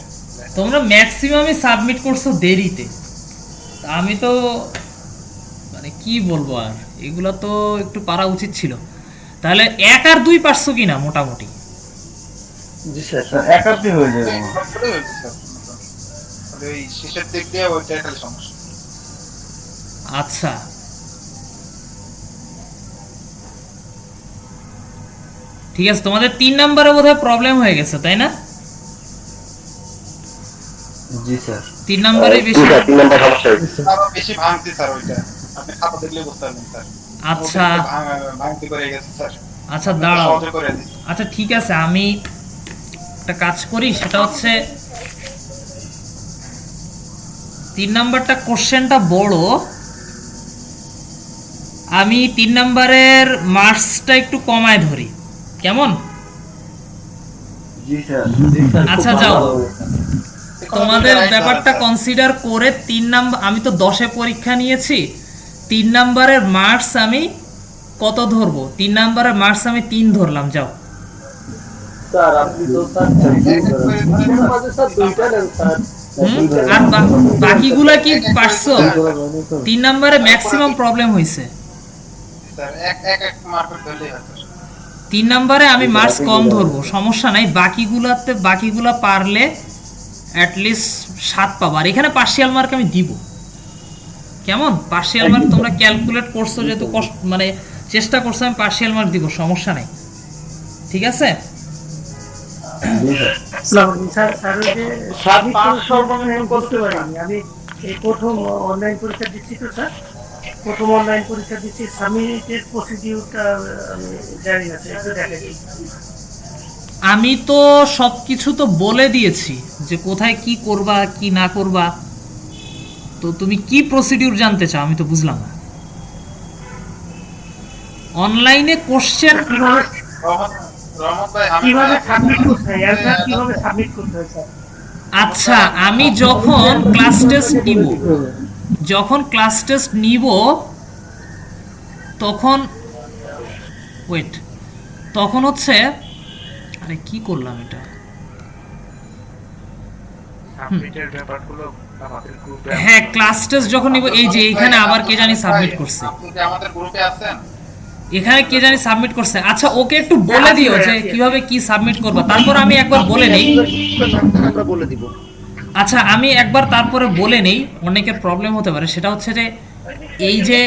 তোমরা ম্যাক্সিমামই সাবমিট করছো দেরিতে। তা আমি তো মানে কি বলবো, আর এগুলো তো একটু পারা উচিত ছিল। তাহলে 1 আর 2 পারছো কিনা মোটামুটি? জি স্যার। একাত্তর হয়ে যাবে করে হয়েছে স্যার। তাহলে ওই শেষের দিক দিয়ে ওইটাই খালি সমস্যা। আচ্ছা, ঠিক আছে। তোমাদের 3 নম্বরে বোধহয় প্রবলেম হয়ে গেছে, তাই না? জি স্যার। 3 নম্বরে বেশি। 3 নাম্বার সমস্যা হয়েছে। আরো বেশি ভাঙতি স্যার ওইটা, আপনি খাতা দেখলে বুঝতে পারবেন স্যার। আচ্ছা ভাঙতি করে গেছে স্যার। আচ্ছা দাঁড়াও, সহজে করে দিচ্ছি। আচ্ছা ঠিক আছে, আমি একটা কাজ করি, সেটা হচ্ছে 3 নাম্বারটা কোশ্চেনটা বড়, আমি 3 নাম্বারের মার্কসটা একটু কমায় ধরি, কেমন? জি স্যার। আচ্ছা যাও, তোমাদের ব্যাপারটা কনসিডার করে 3 নাম্বার, আমি তো 10-এ পরীক্ষা নিয়েছি, 3 নাম্বারের মার্কস আমি কত ধরবো? 3 নাম্বারের মার্কস আমি 3 ধরলাম। যাও। স্যার আপনি তো স্যার মাঝে স্যার দুইটা নেন স্যার। আর বাকিগুলা কি পারছো? 3 নাম্বারে ম্যাক্সিমাম প্রবলেম হয়েছে। স্যার এক মার্কেট ধরলেই হয় স্যার। 3 নাম্বারে আমি মার্কস কম ধরবো, সমস্যা নাই। বাকিগুলা পারলে অ্যাটলিস্ট 7 পাবো। আর এখানে পার্শিয়াল মার্ক আমি দিব, কেমন? পার্শিয়াল মার্ক তোমরা ক্যালকুলেট করছো, যেহেতু মানে চেষ্টা করছো, আমি পার্শিয়াল মার্ক দিব, সমস্যা নাই। ঠিক আছে? স্যার স্যার যে সাবমিট সর্বনিম্ন করতে পারিনি আমি। এই প্রথম অনলাইন পরীক্ষা দিচ্ছি তো স্যার, প্রথম অনলাইন পরীক্ষা দিচ্ছি, সাবমিটের প্রসিডিউরটা আমি জানি না স্যার, একটু দেখে দিন। আমি তো সবকিছু তো বলে দিয়েছি যে কোথায় কি করবা কি না করবা। তো তুমি কি প্রসিডিউর জানতে চাও, আমি তো বুঝলাম না। অনলাইনে কোশ্চেন রহমত ভাই, কিভাবে সাবমিট করতে হয়, অ্যানসার কিভাবে সাবমিট করতে হয় স্যার? আচ্ছা, আমি যখন ক্লাস টেস্ট নিব তখন তখন হচ্ছে, আরে কি করলাম এটা, সাবমিটের ব্যাপারগুলো আমাদের গ্রুপে হ্যাঁ ক্লাস টেস্ট যখন নিব, এই যে এইখানে আবার কে জানি সাবমিট করছে, আপনি কি আমাদের গ্রুপে আছেন? এখানে কে জানি সাবমিট করছে। আচ্ছা ওকে একটু বলে দিও যে কিভাবে কি সাবমিট করবা, তারপর আমি একবার বলে নেই। আমরা বলে দিব। আচ্ছা আমি একবার তারপরে বলে নেই, অনেকের প্রবলেম হতে পারে। সেটা হচ্ছে যে এই যে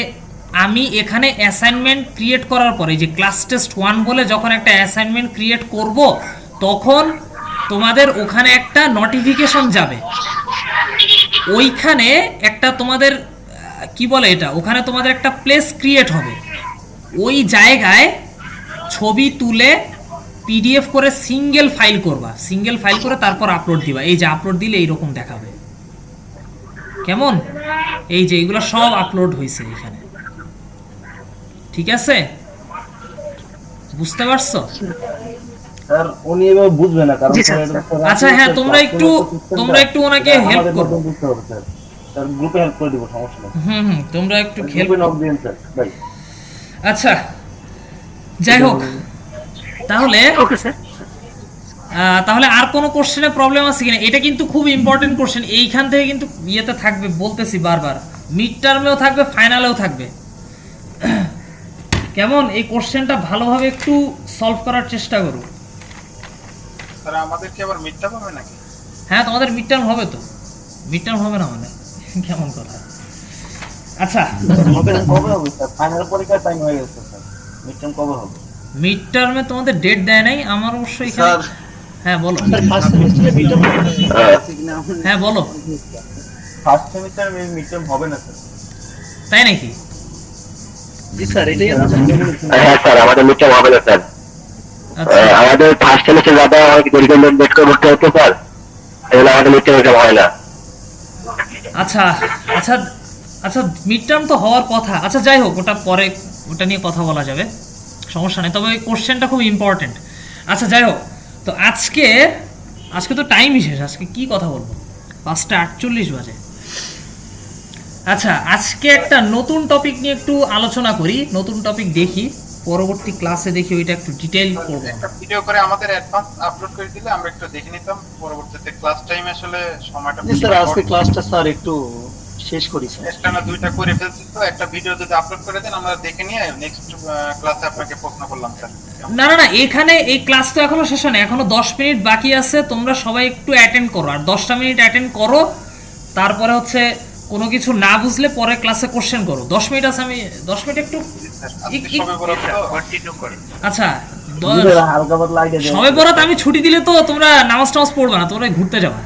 আমি এখানে অ্যাসাইনমেন্ট ক্রিয়েট করার পরে, যে ক্লাস টেস্ট 1 বলে যখন একটা অ্যাসাইনমেন্ট ক্রিয়েট করব, তখন তোমাদের ওখানে একটা নোটিফিকেশন যাবে, ওইখানে একটা তোমাদের কি বলে এটা, ওখানে তোমাদের একটা প্লেস ক্রিয়েট হবে, ওই জায়গায় ছবি তুলে পিডিএফ করে সিঙ্গেল ফাইল করবা, সিঙ্গেল ফাইল করে তারপর আপলোড দিবা। এই যে আপলোড দিলে এইরকম দেখাবে, কেমন? এই যে এগুলো সব আপলোড হয়েছে এখানে, ঠিক আছে? বুঝতে পারছো? স্যার উনি এভাবে বুঝবে না, কারণ আচ্ছা হ্যাঁ, তোমরা একটু ওনাকে হেল্প করো। বুঝতে হবে স্যার, স্যার গ্রুপে হেল্প করে দিব, সমস্যা নেই। তোমরা একটু হেল্প। গ্রুপে নক দিন স্যার ভাই। আচ্ছা যাই হোক, তাহলে ওকে স্যার। তাহলে আর কোনো কোশ্চেনে প্রবলেম আছে কিনা? এটা কিন্তু খুব ইম্পর্টেন্ট কোশ্চেন, এইখান থেকে কিন্তু ইয়েতে থাকবে, বলতেছি বারবার, মিড টার্মেও থাকবে, ফাইনালেও থাকবে, কেমন? এই কোশ্চেনটা ভালোভাবে একটু সলভ করার চেষ্টা করো। স্যার আমাদের কি আবার মিড টার্ম হবে নাকি? হ্যাঁ তোমাদের মিড টার্ম হবে, তো মিড টার্ম হবে না মানে কেমন কথা? আচ্ছা, হবে না, কবে হবে স্যার? ফাইনাল পরীক্ষার টাইম হয়ে গেছে স্যার, মিড টার্ম কবে হবে? মিড টার্মে তোমাদের ডেট দেয় নাই আমার অবশ্য এখানে। স্যার হ্যাঁ বলো, স্যার ফার্স্ট সেমিস্টারে মিড টার্ম হ্যাঁ বলো, ফার্স্ট সেমিস্টার মিড টার্ম হবে না স্যার। তাই নাকি? জি স্যার, এটাই আমরা হ্যাঁ স্যার, আমাদের মিডটার্ম হবে না স্যার। আচ্ছা আমাদের ফার্স্ট সেমিস্টার যাবে অনেক রিকমেন্ড করে করতে হতো স্যার, এগুলো আমাদের মিডটার্ম হয় না। আচ্ছা আচ্ছা আচ্ছা, মিড টার্ম তো হওয়ার কথা। আচ্ছা যাই হোক, ওটা পরে, ওটা নিয়ে কথা বলা যাবে, সমস্যা নেই। তবে ওই কোশ্চেনটা খুব ইম্পর্টেন্ট। আচ্ছা যাই হোক, তো আজকে তো টাইমই শেষ, আজকে কি কথা বলবো, 5:48 বাজে। আচ্ছা, আজকে একটা নতুন টপিক নিয়ে একটু আলোচনা করি, নতুন টপিক দেখি, পরবর্তী ক্লাসে দেখি ওইটা একটু ডিটেইল করবো। একটা ভিডিও করে আমাদের অ্যাডভান্স আপলোড করে দিলে আমরা একটু দেখে নিতাম, পরবর্তীতে ক্লাস টাইম আসলে সময়টা জি স্যার, আজকে ক্লাসটা স্যার একটু শেষ করি স্যার। একটা না দুইটা করে ফেলছি, তো একটা ভিডিও যদি আপলোড করে দেন আমরা দেখে নিয়ে নেক্সট ক্লাসে আপনাকে প্রশ্ন করলাম স্যার। না না না, এখানে এই ক্লাস তো এখনো শেষ হয় না, এখনো 10 মিনিট বাকি আছে। তোমরা সবাই একটু অ্যাটেন্ড করো, আর 10টা মিনিট অ্যাটেন্ড করো, তারপরে হচ্ছে কোনো কিছু না বুঝলে পরে ক্লাসে কোশ্চেন করো। 10 মিনিট আছে, আমি 10 মিনিট একটু কন্টিনিউ করেন। আচ্ছা হালকা পাতলা আইডিয়া দেন। সবে বরাত আমি ছুটি দিলে তো তোমরা নামাজ টামাজ পড়বে না, তোমরা ঘুরতে যাবা,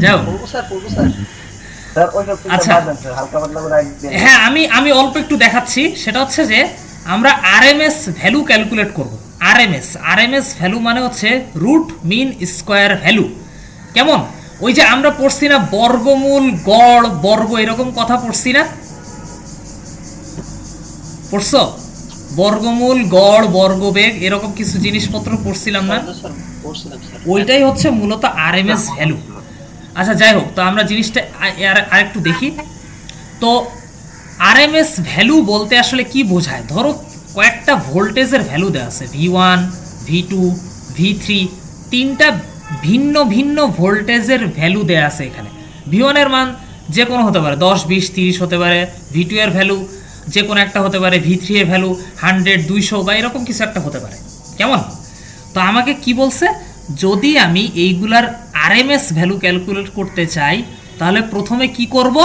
যাও। পড়বো স্যার। স্যার ওইসব কিছু আচ্ছা। বাদ দেন স্যার, হালকা পাতলা করে আইডিয়া দেন। হ্যাঁ, আমি অল্প একটু দেখাচ্ছি। সেটা হচ্ছে যে আমরা আরএমএস ভ্যালু ক্যালকুলেট করব। আরএমএস ভ্যালু মানে হচ্ছে রুট মিন স্কোয়ার ভ্যালু। কেমন? ওই যে আমরা পড়ছি না বর্গমূল, গড়, বর্গ, এরকম কথা পড়ছি না, পড়ছো? বর্গমূল, গড়, বর্গবেগ, এরকম কিছু জিনিসপত্র পড়ছিলাম না? পড়ছিলাম স্যার। ওইটাই হচ্ছে মূলত আরএমএস ভ্যালু। আচ্ছা যাই হোক, তো আমরা জিনিসটা আরেকটু দেখি। তো আরএমএস ভ্যালু বলতে আসলে কি বোঝায়? ধরো কয়েকটা ভোল্টেজের ভ্যালু দেওয়া আছে, V1, V2, V3, তিনটা ভিন্ন ভিন্ন ভোল্টেজের ভ্যালু দেওয়া আছে এখানে। V1 এর মান যে কোনো হতে পারে, 10, 20, 30 হতে পারে। V2 এর ভ্যালু যে কোনো একটা হতে পারে। V3 এর ভ্যালু 100, 200 বা এরকম কিছু একটা হতে পারে। কেমন? তো আমাকে কি বলছে, যদি আমি এইগুলার আরএমএস ভ্যালু ক্যালকুলেট করতে চাই, তাহলে প্রথমে কি করব?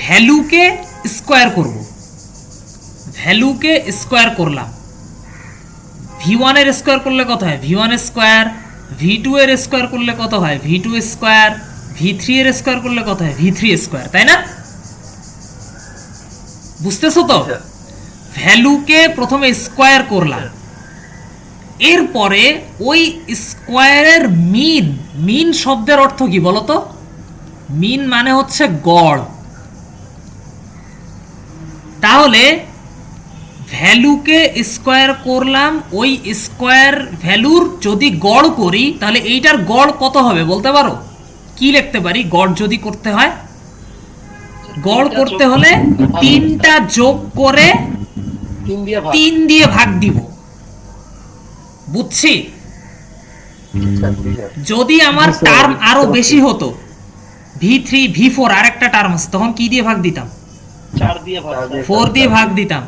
ভ্যালুকে স্কোয়ার করব। ভ্যালুকে স্কোয়ার করলাম। V1 এর স্কোয়ার করলে কত হয়? V1 square. V2 এর স্কোয়ার করলে কত হয়? V2 square. V3 এর স্কোয়ার করলে কত হয়? V3 square. তাই না? বুঝতেছো তো? ভ্যালুকে প্রথমে স্কোয়ার করলাম, এরপরে ওই স্কোয়ারের মিন শব্দের অর্থ কি বলো তো? মিন মানে হচ্ছে গড়। তাহলে ভ্যালুকে স্কোয়ার করলাম, ওই স্কোয়ার ভ্যালুর যদি গড় করি, তাহলে এইটার গড় কত হবে বলতে পারো? কি লিখতে পারি গড় যদি করতে হয়? গড় করতে হলে 3টা যোগ করে 3 দিয়ে ভাগ দিব। বুঝছি? যদি আমার টার্ম আরো বেশি হতো, V3, V4 আর একটা টার্ম আছে, তখন কি দিয়ে ভাগ দিতাম? 4 দিয়ে ভাগ। 4 দিয়ে ভাগ দিতাম।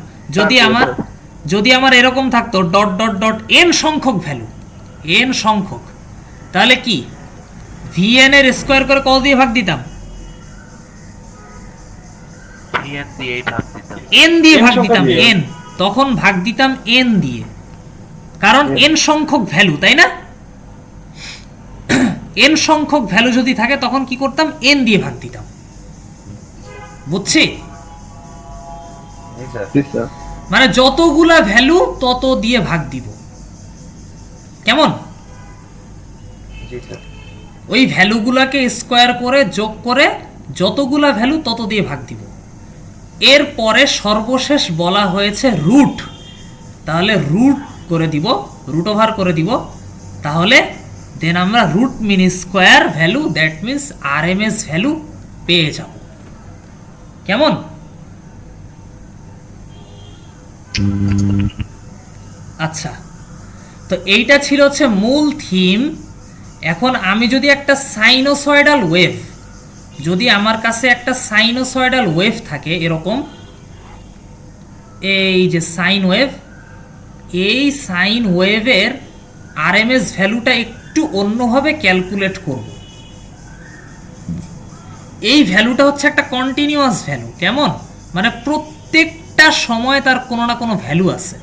যদি আমার এরকম থাকতো ডট ডট ডট n সংখ্যক ভ্যালু, n সংখ্যক, তাহলে কি Vn এর স্কোয়ার করে কত দিয়ে ভাগ দিতাম? VN দিয়েই ভাগ দিতাম। n দিয়ে ভাগ দিতাম। n তখন ভাগ দিতাম n দিয়ে, কারণ n সংখ্যক ভ্যালু, তাই না? n সংখ্যক ভ্যালু যদি থাকে তখন কি করতাম? n দিয়ে ভাগ দিতাম। বুঝছি? মানে যতগুলা ভ্যালু তত দিয়ে ভাগ দিব। কেমন? ওই ভ্যালুগুলাকে স্কোয়ার করে যোগ করে যতগুলা ভ্যালু তত দিয়ে ভাগ দিব। এরপরে সর্বশেষ বলা হয়েছে রুট, তাহলে রুট করে দিব, রুট ওভার করে দিব। তাহলে দেন আমরা root mean square value, that means RMS value পেয়ে যাব। কেমন? আচ্ছা, তো এইটা ছিল হচ্ছে মূল থিম। এখন আমি যদি একটা সাইনোসয়েডাল ওয়েভ, যদি আমার কাছে একটা সাইনোসয়েডাল ওয়েভ থাকে এরকম, এই যে সাইন ওয়েভ, এই সাইন ওয়েভের আরএমএস ভ্যালুটা একটু অন্যভাবে ক্যালকুলেট করব। এই ভ্যালুটা হচ্ছে একটা কন্টিনিউয়াস ভ্যালু, কেমন, মানে প্রত্যেকটা সময় তার কোনো না কোনো ভ্যালু আছে।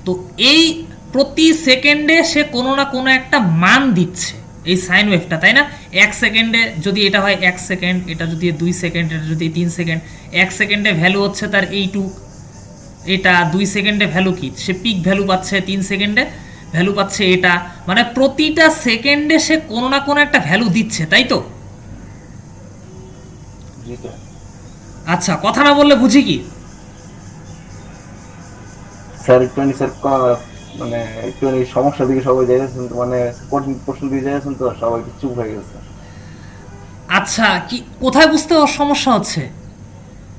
তো এই প্রতি সেকেন্ডে সে কোনো না কোনো একটা মান দিচ্ছে এই সাইন ওয়েভটা, তাই না? 1 সেকেন্ডে যদি এটা হয় 1 সেকেন্ড, এটা যদি 2 সেকেন্ড, এটা যদি 3 সেকেন্ড, 1 সেকেন্ডে ভ্যালু হচ্ছে তার এইটুক, এটা 2 সেকেন্ডে ভ্যালু কি, সে পিক ভ্যালু পাচ্ছে, 3 সেকেন্ডে ভ্যালু পাচ্ছে এটা, মানে প্রতিটা সেকেন্ডে সে কোনো না কোনো একটা ভ্যালু দিচ্ছে, তাই তো? জি স্যার। আচ্ছা, কথা না বললে বুঝি কি? স্যার একটুখানি স্যার মানে একটুখানি সমস্যার দিকে সবাই যাইতেছেন তো, মানে কঠিন প্রশ্ন দিয়ে যাইতেছেন তো সবাই একটু চুপ হয়ে গেছে। আচ্ছা, কি কোথায় বুঝতে সমস্যা হচ্ছে?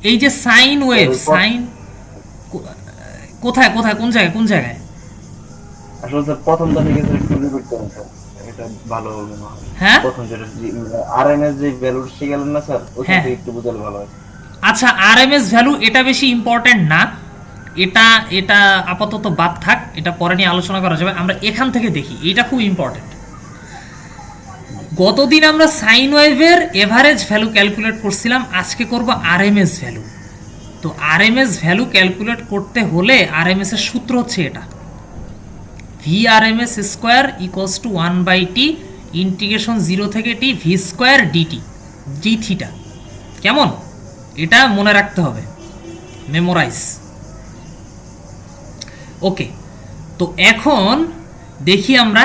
এই যে সাইন ওয়েভ, সাইন কোথায় কোথায় কোন জায়গায় কোন জায়গায়? আসলে স্যার প্রথমটা থেকে স্যার একটু রিপিট করেন স্যার, এটা ভালো হবে না। হ্যাঁ, প্রথম যেটা আরএমএস যে ভ্যালুটা শিখালেন না স্যার, ওইটা হ্যাঁ। একটু বুঝালে ভালো হয়। আচ্ছা, আরএমএস ভ্যালু এটা বেশি ইম্পর্টেন্ট না, এটা এটা আপাতত বাদ থাক, এটা পরে নিয়ে আলোচনা করা যাবে। আমরা এখান থেকে দেখি, এটা খুব ইম্পর্টেন্ট। গতদিন আমরা সাইন ওয়েভের এভারেজ ভ্যালু ক্যালকুলেট করছিলাম, আজকে করব আরএমএস ভ্যালু। তো আরএমএস ভ্যালু ক্যালকুলেট করতে হলে আরএমএস এর সূত্র হচ্ছে এটা, VRMS square equals to 1/t integration 0 থেকে t v square dt d theta. কেমন? এটা মনে রাখতে হবে, মেমোরাইজ। ওকে, তো এখন দেখি আমরা,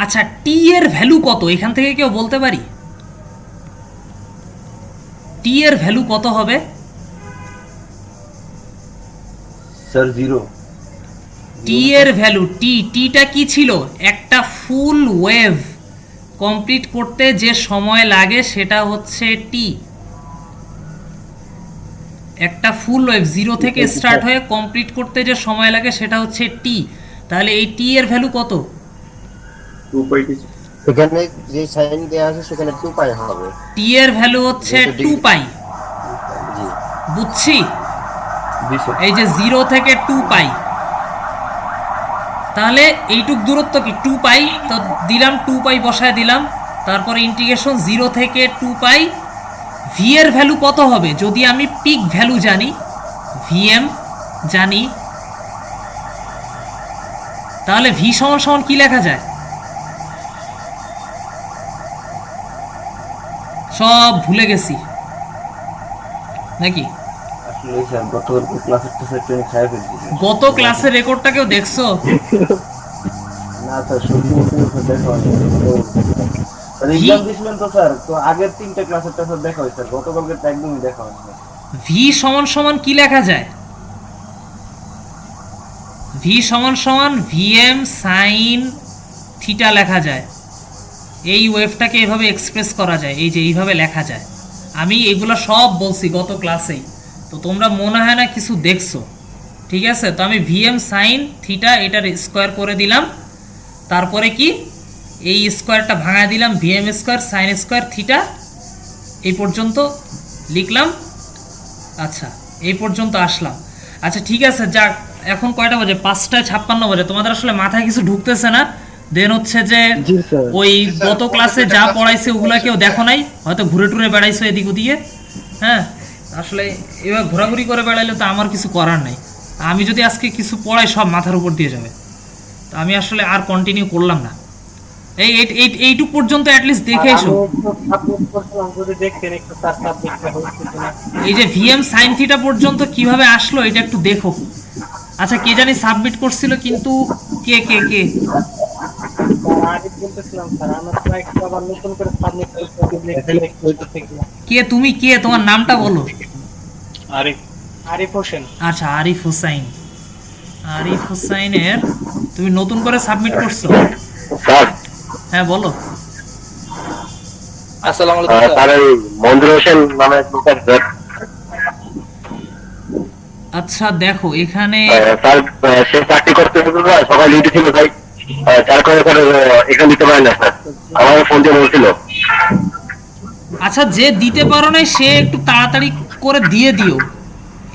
আচ্ছা টি এর ভ্যালু কত এখান থেকে কেউ বলতে পারি? টি এর ভ্যালু কত হবে? স্যার 0। টি এর ভ্যালু, টিটা কি ছিল? একটা ফুল ওয়েভ কমপ্লিট করতে যে সময় লাগে সেটা হচ্ছে টি। একটা ফুল ওয়েভ 0 থেকে স্টার্ট হয়ে কমপ্লিট করতে যে সময় লাগে সেটা হচ্ছে টি। তাহলে এই টি এর ভ্যালু কত? 2πt। এখানে যে সাইন দেওয়া আছে সেখানে 2π হবে। টি এর ভ্যালু হচ্ছে 2π, জি বুঝছি? জি স্যার। এই যে 0 থেকে 2π, তাহলে এইটুক দূরত্ব কি 2π, তো দিলাম 2π বসায় দিলাম, তারপরে ইন্টিগ্রেশন 0 থেকে 2π। ভি এর ভ্যালু কত হবে? যদি আমি পিক ভ্যালু জানি, ভিএম জানি, তাহলে ভি সমান সমান কি লেখা যায়? সব ভুলে গেছি নাকি? আসলে স্যার গতকাল ক্লাসের তো স্যার ট্রেনিং খাই ফেলছি। গত ক্লাসের রেকর্ডটা কেউ দেখছো? না স্যার, সত্যি বলতে দেখা হয়নি। এক্সাম দিয়েছিলেন তো স্যার, তো আগের 3টে ক্লাসেরটা স্যার দেখা হয় স্যার, গতকালকে তো একদমই দেখা হয়নি। ভি সমান সমান কি লেখা যায়? ভি সমান সমান ভিএম সাইন থিটা লেখা যায়। এই ওয়েভটাকে এভাবে এক্সপ্রেস করা যায়, এই যে এইভাবে লেখা যায়। আমি এগুলো সব বলছি গত ক্লাসেই, তো তোমরা মনে হয় না কিছু দেখছো, ঠিক আছে? তো আমি ভিএম সাইন থিটা এটার স্কোয়ার করে দিলাম, তারপরে কি এই স্কোয়ারটা ভাঙা দিলাম, VM square sine square theta, এই পর্যন্ত লিখলাম। আচ্ছা, এই পর্যন্ত আসলাম। আচ্ছা ঠিক আছে, যাক, এখন কয়টা বাজে? 5:56 বাজে। তোমাদের আসলে মাথায় কিছু ঢুকতেছে না, দেন হচ্ছে যে ওই গত ক্লাসে যা পড়াইছে ওগুলা কেউ দেখো নাই, হয়তো ঘুরে টুরে বেড়াইছো এদিক ওদিকে। হ্যাঁ, আসলে এবার ঘোরাঘুরি করে বেড়াইলে তো আমার কিছু করার নাই। আমি যদি আজকে কিছু পড়াই সব মাথার উপর দিয়ে যাবে, তো আমি আসলে আর কন্টিনিউ করলাম না। এইটুক পর্যন্ত অ্যাটলিস্ট দেখে এসো। এই যে ভিএম সাইন থিটা পর্যন্ত কিভাবে আসলো এটা একটু দেখো। আচ্ছা, কে জানি সাবমিট করছিল, কিন্তু কে কে কে কে তুমি কে? তোমার নামটা বলো। আরিফ হোসেন। আচ্ছা, আরিফ হোসাইন। আরিফ হোসাইনের তুমি নতুন করে সাবমিট করছো? স্যার, হ্যাঁ বলো। আসসালামু আলাইকুম স্যার এই মঞ্জুর হোসেন নামে এক লোক আছে, আচ্ছা দেখো এখানে স্যার সে চাকরি করতে সবাই ডিউটি ছিল ভাই, যার কারণে স্যার এখানে দিতে পারে না স্যার, আমার ফোন দিয়ে বলছিল। আচ্ছা, যে দিতে পারো না সে একটু তাড়াতাড়ি করে দিয়ে দিও,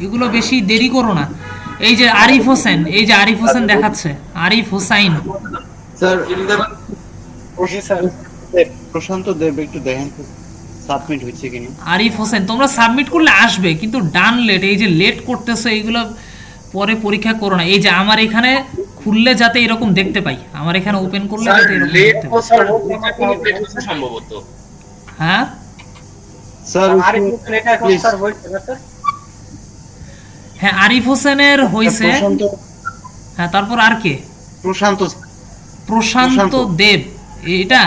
এগুলো বেশি দেরি করো না। এই যে আরিফ হোসেন, এই যে আরিফ হোসেন দেখাচ্ছে, আরিফ হোসাইন। স্যার প্রশান্ত দেব একটু দেখেন তো। সাবমিট হয়েছে কিনা। আরিফ হোসেন, তোমরা সাবমিট করলে আসবে, কিন্তু ডান লেট, এই যে লেট করতেছো এইগুলো পরে পরীক্ষা করো না। এই যে আমার এখানে খুললে যাতে এরকম দেখতে পাই, আমার এখানে ওপেন করলে যাতে এরকম দেখতে পাই। সম্ভবত হ্যাঁ স্যার প্লিজ হ্যাঁ, আরিফ হোসেনের হয়েছে। হ্যাঁ, তারপর আর কে? প্রশান্ত প্রশান্ত দেব, এটা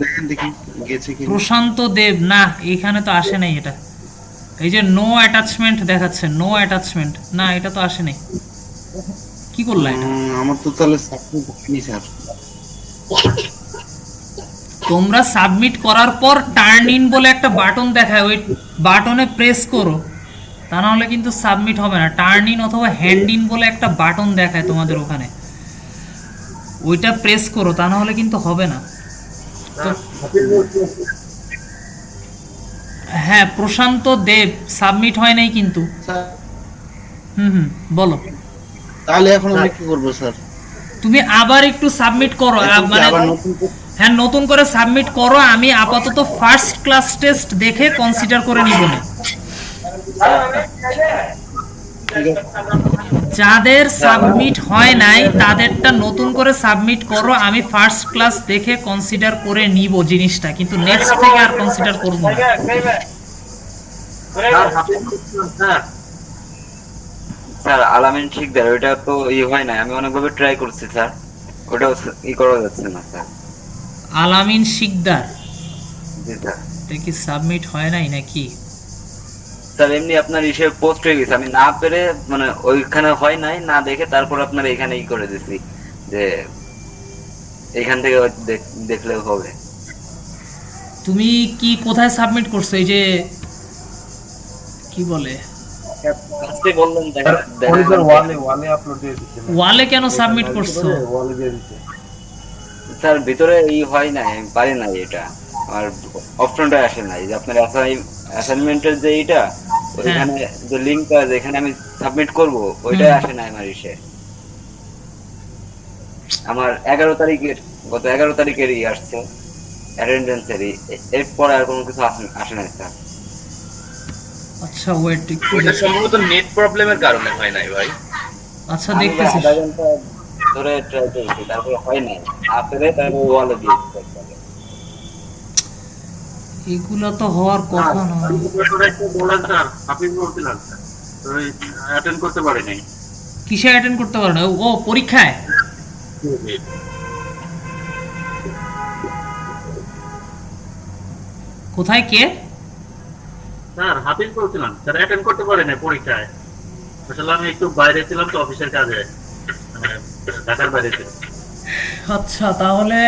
দেখেন দেখি গেছে কি। প্রশান্ত দেব না, এখানে তো আসে নাই এটা। এই যে নো অ্যাটাচমেন্ট দেখাচ্ছে, নো অ্যাটাচমেন্ট, না এটা তো আসে নাই। কি করলা এটা? আমার তো তাহলে সাবমিট হয়নি স্যার। তোমরা সাবমিট করার পর টার্ন ইন বলে একটা বাটন দেখায়, ওই বাটনে প্রেস করো, তা না হলে কিন্তু সাবমিট হবে না। টার্ন ইন অথবা হ্যান্ড ইন বলে একটা বাটন দেখায় তোমাদের ওখানে, ওইটা প্রেস করো, তা না হলে কিন্তু হবে না। হ্যাঁ, প্রশান্ত দেব সাবমিট হয় নাই কিন্তু। হুম, বলো। তাহলে এখন আমি কি করব স্যার? তুমি আবার একটু সাবমিট করো, মানে হ্যাঁ নতুন করে সাবমিট করো। আমি আপাতত ফার্স্ট ক্লাস টেস্ট দেখে কনসিডার করে নিব না। যাদের সাবমিট হয় নাই তাদেরটা নতুন করে সাবমিট করো, আমি ফার্স্ট ক্লাস দেখে কনসিডার করে নিব জিনিসটা, কিন্তু নেক্সট থেকে আর কনসিডার করব না। স্যার আলামিন শিকদার, ওইটা তো হয় না, আমি অনেকভাবে ট্রাই করছি স্যার, ওটাও করা যাচ্ছে না স্যার। আলামিন শিকদার, জি স্যার। এটা কি সাবমিট হয় নাই নাকি? স্যার এমনি আপনার হিসেবে পোস্ট হয়ে গেছে, আমি না পেরে মানে ওইখানে হয় নাই না দেখে তারপর আপনার এখানে করে দিছি যে এখান থেকে দেখলে হবে। তুমি কি কোথায় সাবমিট করছো? এই যে কি বলে বললেন ওয়ালে আপলোড দিয়ে দিচ্ছি। ওয়ালে কেন সাবমিট করছো? ওয়ালে দিয়ে দিচ্ছি স্যার, ভিতরে হয় নাই, আমি পারি নাই, এটা আমার অপশনটা আসে নাই যে আপনার অ্যাসাইনমেন্টের যে এইটা ওইখানে যে লিংকটা যেখানে আমি সাবমিট করব ওইটাই আসে নাই আমার ইসে। আমার 11 তারিখের গত 11 তারিখেরই আসছে অ্যাটেন্ডেন্সেরই, এরপর আর কোনো কিছু আসে নাই স্যার। আচ্ছা ওয়েট, এটা সম্ভবত নেট প্রবলেমের কারণে হয় নাই ভাই। আচ্ছা দেখতেছি, আধা ঘন্টা ধরে ট্রাই করেছি, তারপরে হয় নাই, আপেরে তারপর ওয়ালে দিয়েছি। এগুলো তো হওয়ার কথা না। আপনি বলছিলেন অ্যাটেন্ড করতে পারি নাই। কিসে অ্যাটেন্ড করতে পারো না? ও পরীক্ষায়? কোথায় কে? স্যার হাফিজ বলছিলাম, স্যার অ্যাটেন্ড করতে পারি নাই পরীক্ষায়। আসলে আমি একটু বাইরে ছিলাম তো, অফিসের কাজে, ঢাকার বাইরে ছিলাম। আচ্ছা তাহলে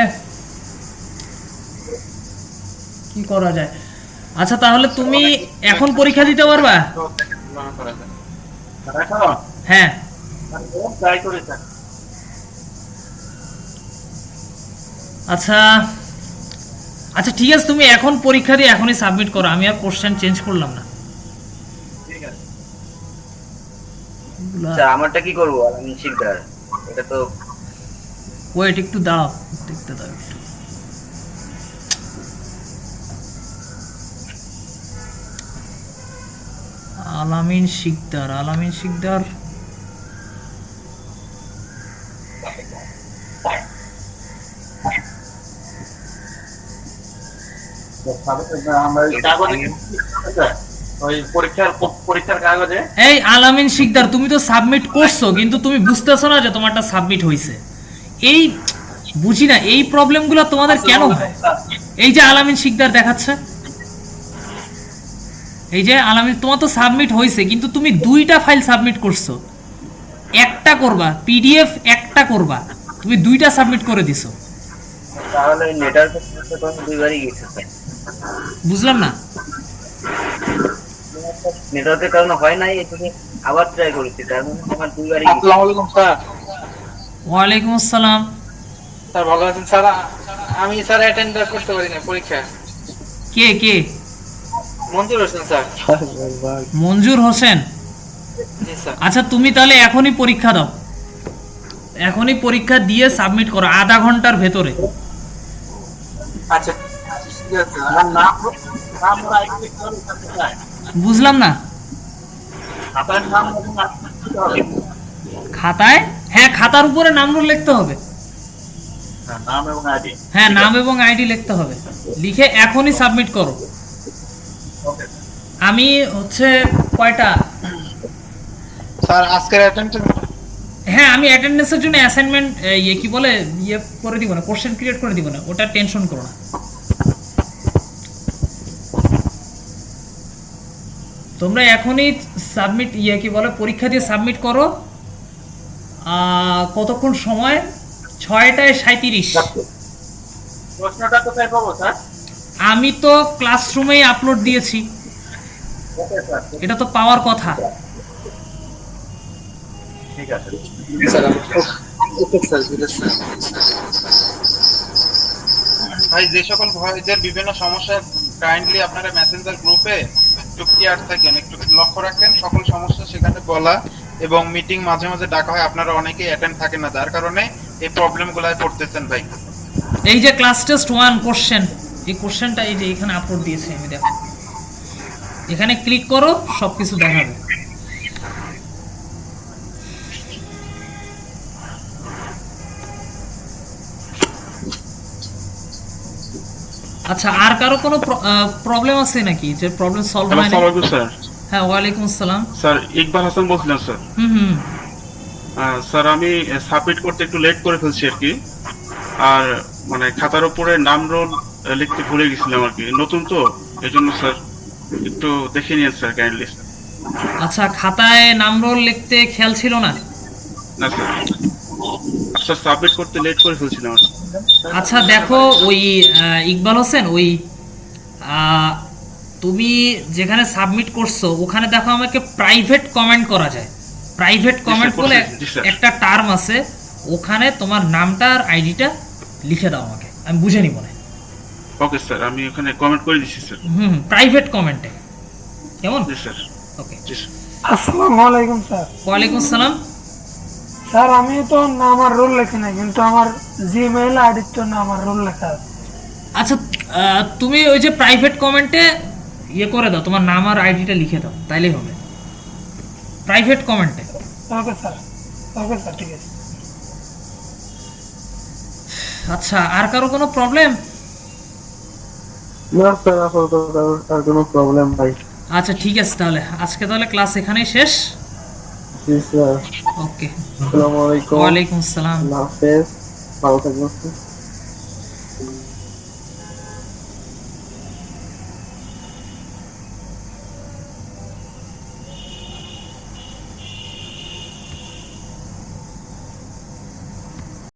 কি করা যায়? আচ্ছা তাহলে তুমি এখন পরীক্ষা দিতে পারবা? হ্যাঁ আচ্ছা আচ্ছা ঠিক আছে, তুমি এখন পরীক্ষা দিয়ে এখনই সাবমিট করো, আমি আর কোশ্চেন চেঞ্জ করলাম না। স্যার আমারটা কি করবো আলামিন শিকদার? এটা তো ওয়েট একটু দাও, দেখতে দাও একটু। আলামিন শিকদার, আলামিন শিকদার এই আলামিন শিকদার, তুমি তো সাবমিট করছো কিন্তু তুমি বুঝতেছো না যে তোমারটা সাবমিট হয়েছে। এই বুঝি না এই প্রবলেমগুলো তোমাদের কেন হয়। এই যে আলামিন শিকদার দেখাচ্ছে, এই যে আলামিন, তোমার তো সাবমিট হয়েছে কিন্তু তুমি দুইটা ফাইল সাবমিট করছো। একটা করবা পিডিএফ, একটা করবা, তুমি দুইটা সাবমিট করে দিছো। তাহলে নেটওয়ার্কের সমস্যা তো দুইবারই গেছে স্যার। বুঝলাম না, নেটওয়ার্কের কারণে হয় নাই, এটাকে আবার ট্রাই করেছি, তার মানে আমার দুইবারই গেছে। আসসালামু আলাইকুম স্যার। ওয়ালাইকুম আসসালাম। স্যার ভালো আছেন স্যার? আমি স্যার অ্যাটেন্ড করতে পারি না পরীক্ষা। কে কে? মঞ্জুর হোসেন স্যার। মঞ্জুর হোসেন, জি স্যার। আচ্ছা তুমি তাহলে এখনই পরীক্ষা দাও, এখনই পরীক্ষা দিয়ে সাবমিট করো আধা ঘন্টার ভেতরে। আচ্ছা ঠিক আছে আর নাম নাম আর আইডি লিখতে হবে স্যার বুঝলাম না। আপনার নাম এবং ID লিখতে হবে। খাতায়, হ্যাঁ খাতার উপরে নাম রোল লিখতে হবে। হ্যাঁ, নাম এবং আইডি। হ্যাঁ নাম এবং আইডি লিখতে হবে, লিখে এখনই সাবমিট করো। ওকে আমি হচ্ছে কয়টা, স্যার আজকের অ্যাটেন্ডেন্স হ্যাঁ আমি অ্যাটেন্ডেন্সের জন্য অ্যাসাইনমেন্ট কি বলে করে দিব না, কোশ্চেন ক্রিয়েট করে দিব না, ওটা টেনশন করো না। তোমরা এখনই সাবমিট কি বলে পরীক্ষা দিয়ে সাবমিট করো। কতক্ষণ সময়? 6:37। প্রশ্নটা কোথায় পাবো স্যার? আমি তো ক্লাসরুমেই আপলোড দিয়েছি, ওকে স্যার এটা তো পাওয়ার কথা। ঠিক আছে। ভাই যে সকল ভাইদের বিভিন্ন সমস্যা কাইন্ডলি আপনারা মেসেঞ্জার গ্রুপে একটু কেয়ার থাকেন, একটু লক্ষ্য রাখেন সকল সমস্যা সেখানে বলা, এবং মিটিং মাঝে মাঝে ডাকা হয়, আপনারা অনেকেই অ্যাটেন্ড থাকেন না, যার কারণে এই প্রবলেমগুলোয় পড়তেছেন ভাই। এই যে ক্লাস টেস্ট 1 কোশ্চেন, এই কোশ্চেনটা এই যে এখানে আপলোড দিয়েছি আমি, দেখো এখানে ক্লিক করো, সবকিছু দেখাবে। আচ্ছা আর কারো কোনো প্রবলেম আছে নাকি, যে প্রবলেম সলভ হয় না? স্যার হ্যাঁ ওয়ালাইকুম আসসালাম। স্যার ইকবাল হাসান বলছিলাম স্যার। হুম স্যার আমি সাবমিট করতে একটু লেট করে ফেলছি আর কি, আর মানে খাতার উপরে নাম রোল লিখতে ভুলে গেছিলাম আর কি, নতুন তো এই জন্য স্যার একটু দেখে নিন স্যার কাইন্ডলি। আচ্ছা খাতায় নাম রোল লিখতে খেয়াল ছিল না? না স্যার, স্যার সাবমিট করতে লেট করে ফেলছিলাম আর কি। আচ্ছা দেখো ওই ইকবাল হোসেন, ওই তুমি যেখানে সাবমিট করছো ওখানে দেখো আমাকে প্রাইভেট কমেন্ট করা যায়। প্রাইভেট কমেন্ট বলে একটা টার্ম আছে, ওখানে তোমার নামটা আর আইডিটা লিখে দাও আমাকে, আমি বুঝে নিব না। ওকে স্যার, আমি ওখানে কমেন্ট করে দিচ্ছি স্যার। প্রাইভেট কমেন্টে, কেমন? জি স্যার। ওকে। জি স্যার। আসসালামু আলাইকুম স্যার। ওয়ালাইকুম আসসালাম। স্যার আমি তো না আমার রোল লেখি নাই, কিন্তু আমার জিমেইল আইডির তো না আমার রোল লেখা আছে। আচ্ছা তুমি ওই যে প্রাইভেট কমেন্টে করে দাও, তোমার নাম আর আইডিটা লিখে দাও, তাইলেই হবে। প্রাইভেট কমেন্টে। ওকে স্যার, ওকে স্যার, ঠিক আছে। আচ্ছা আর কারো কোনো প্রবলেম? না স্যার আপাতত আর কোনো প্রবলেম নাই। আচ্ছা ঠিক আছে, তাহলে আজকে তাহলে ক্লাস এখানেই শেষ। জি স্যার। ওকে, আসসালামু আলাইকুম। ওয়ালাইকুম আসসালাম। আল্লাহ হাফেজ, ভালো থাকবেন।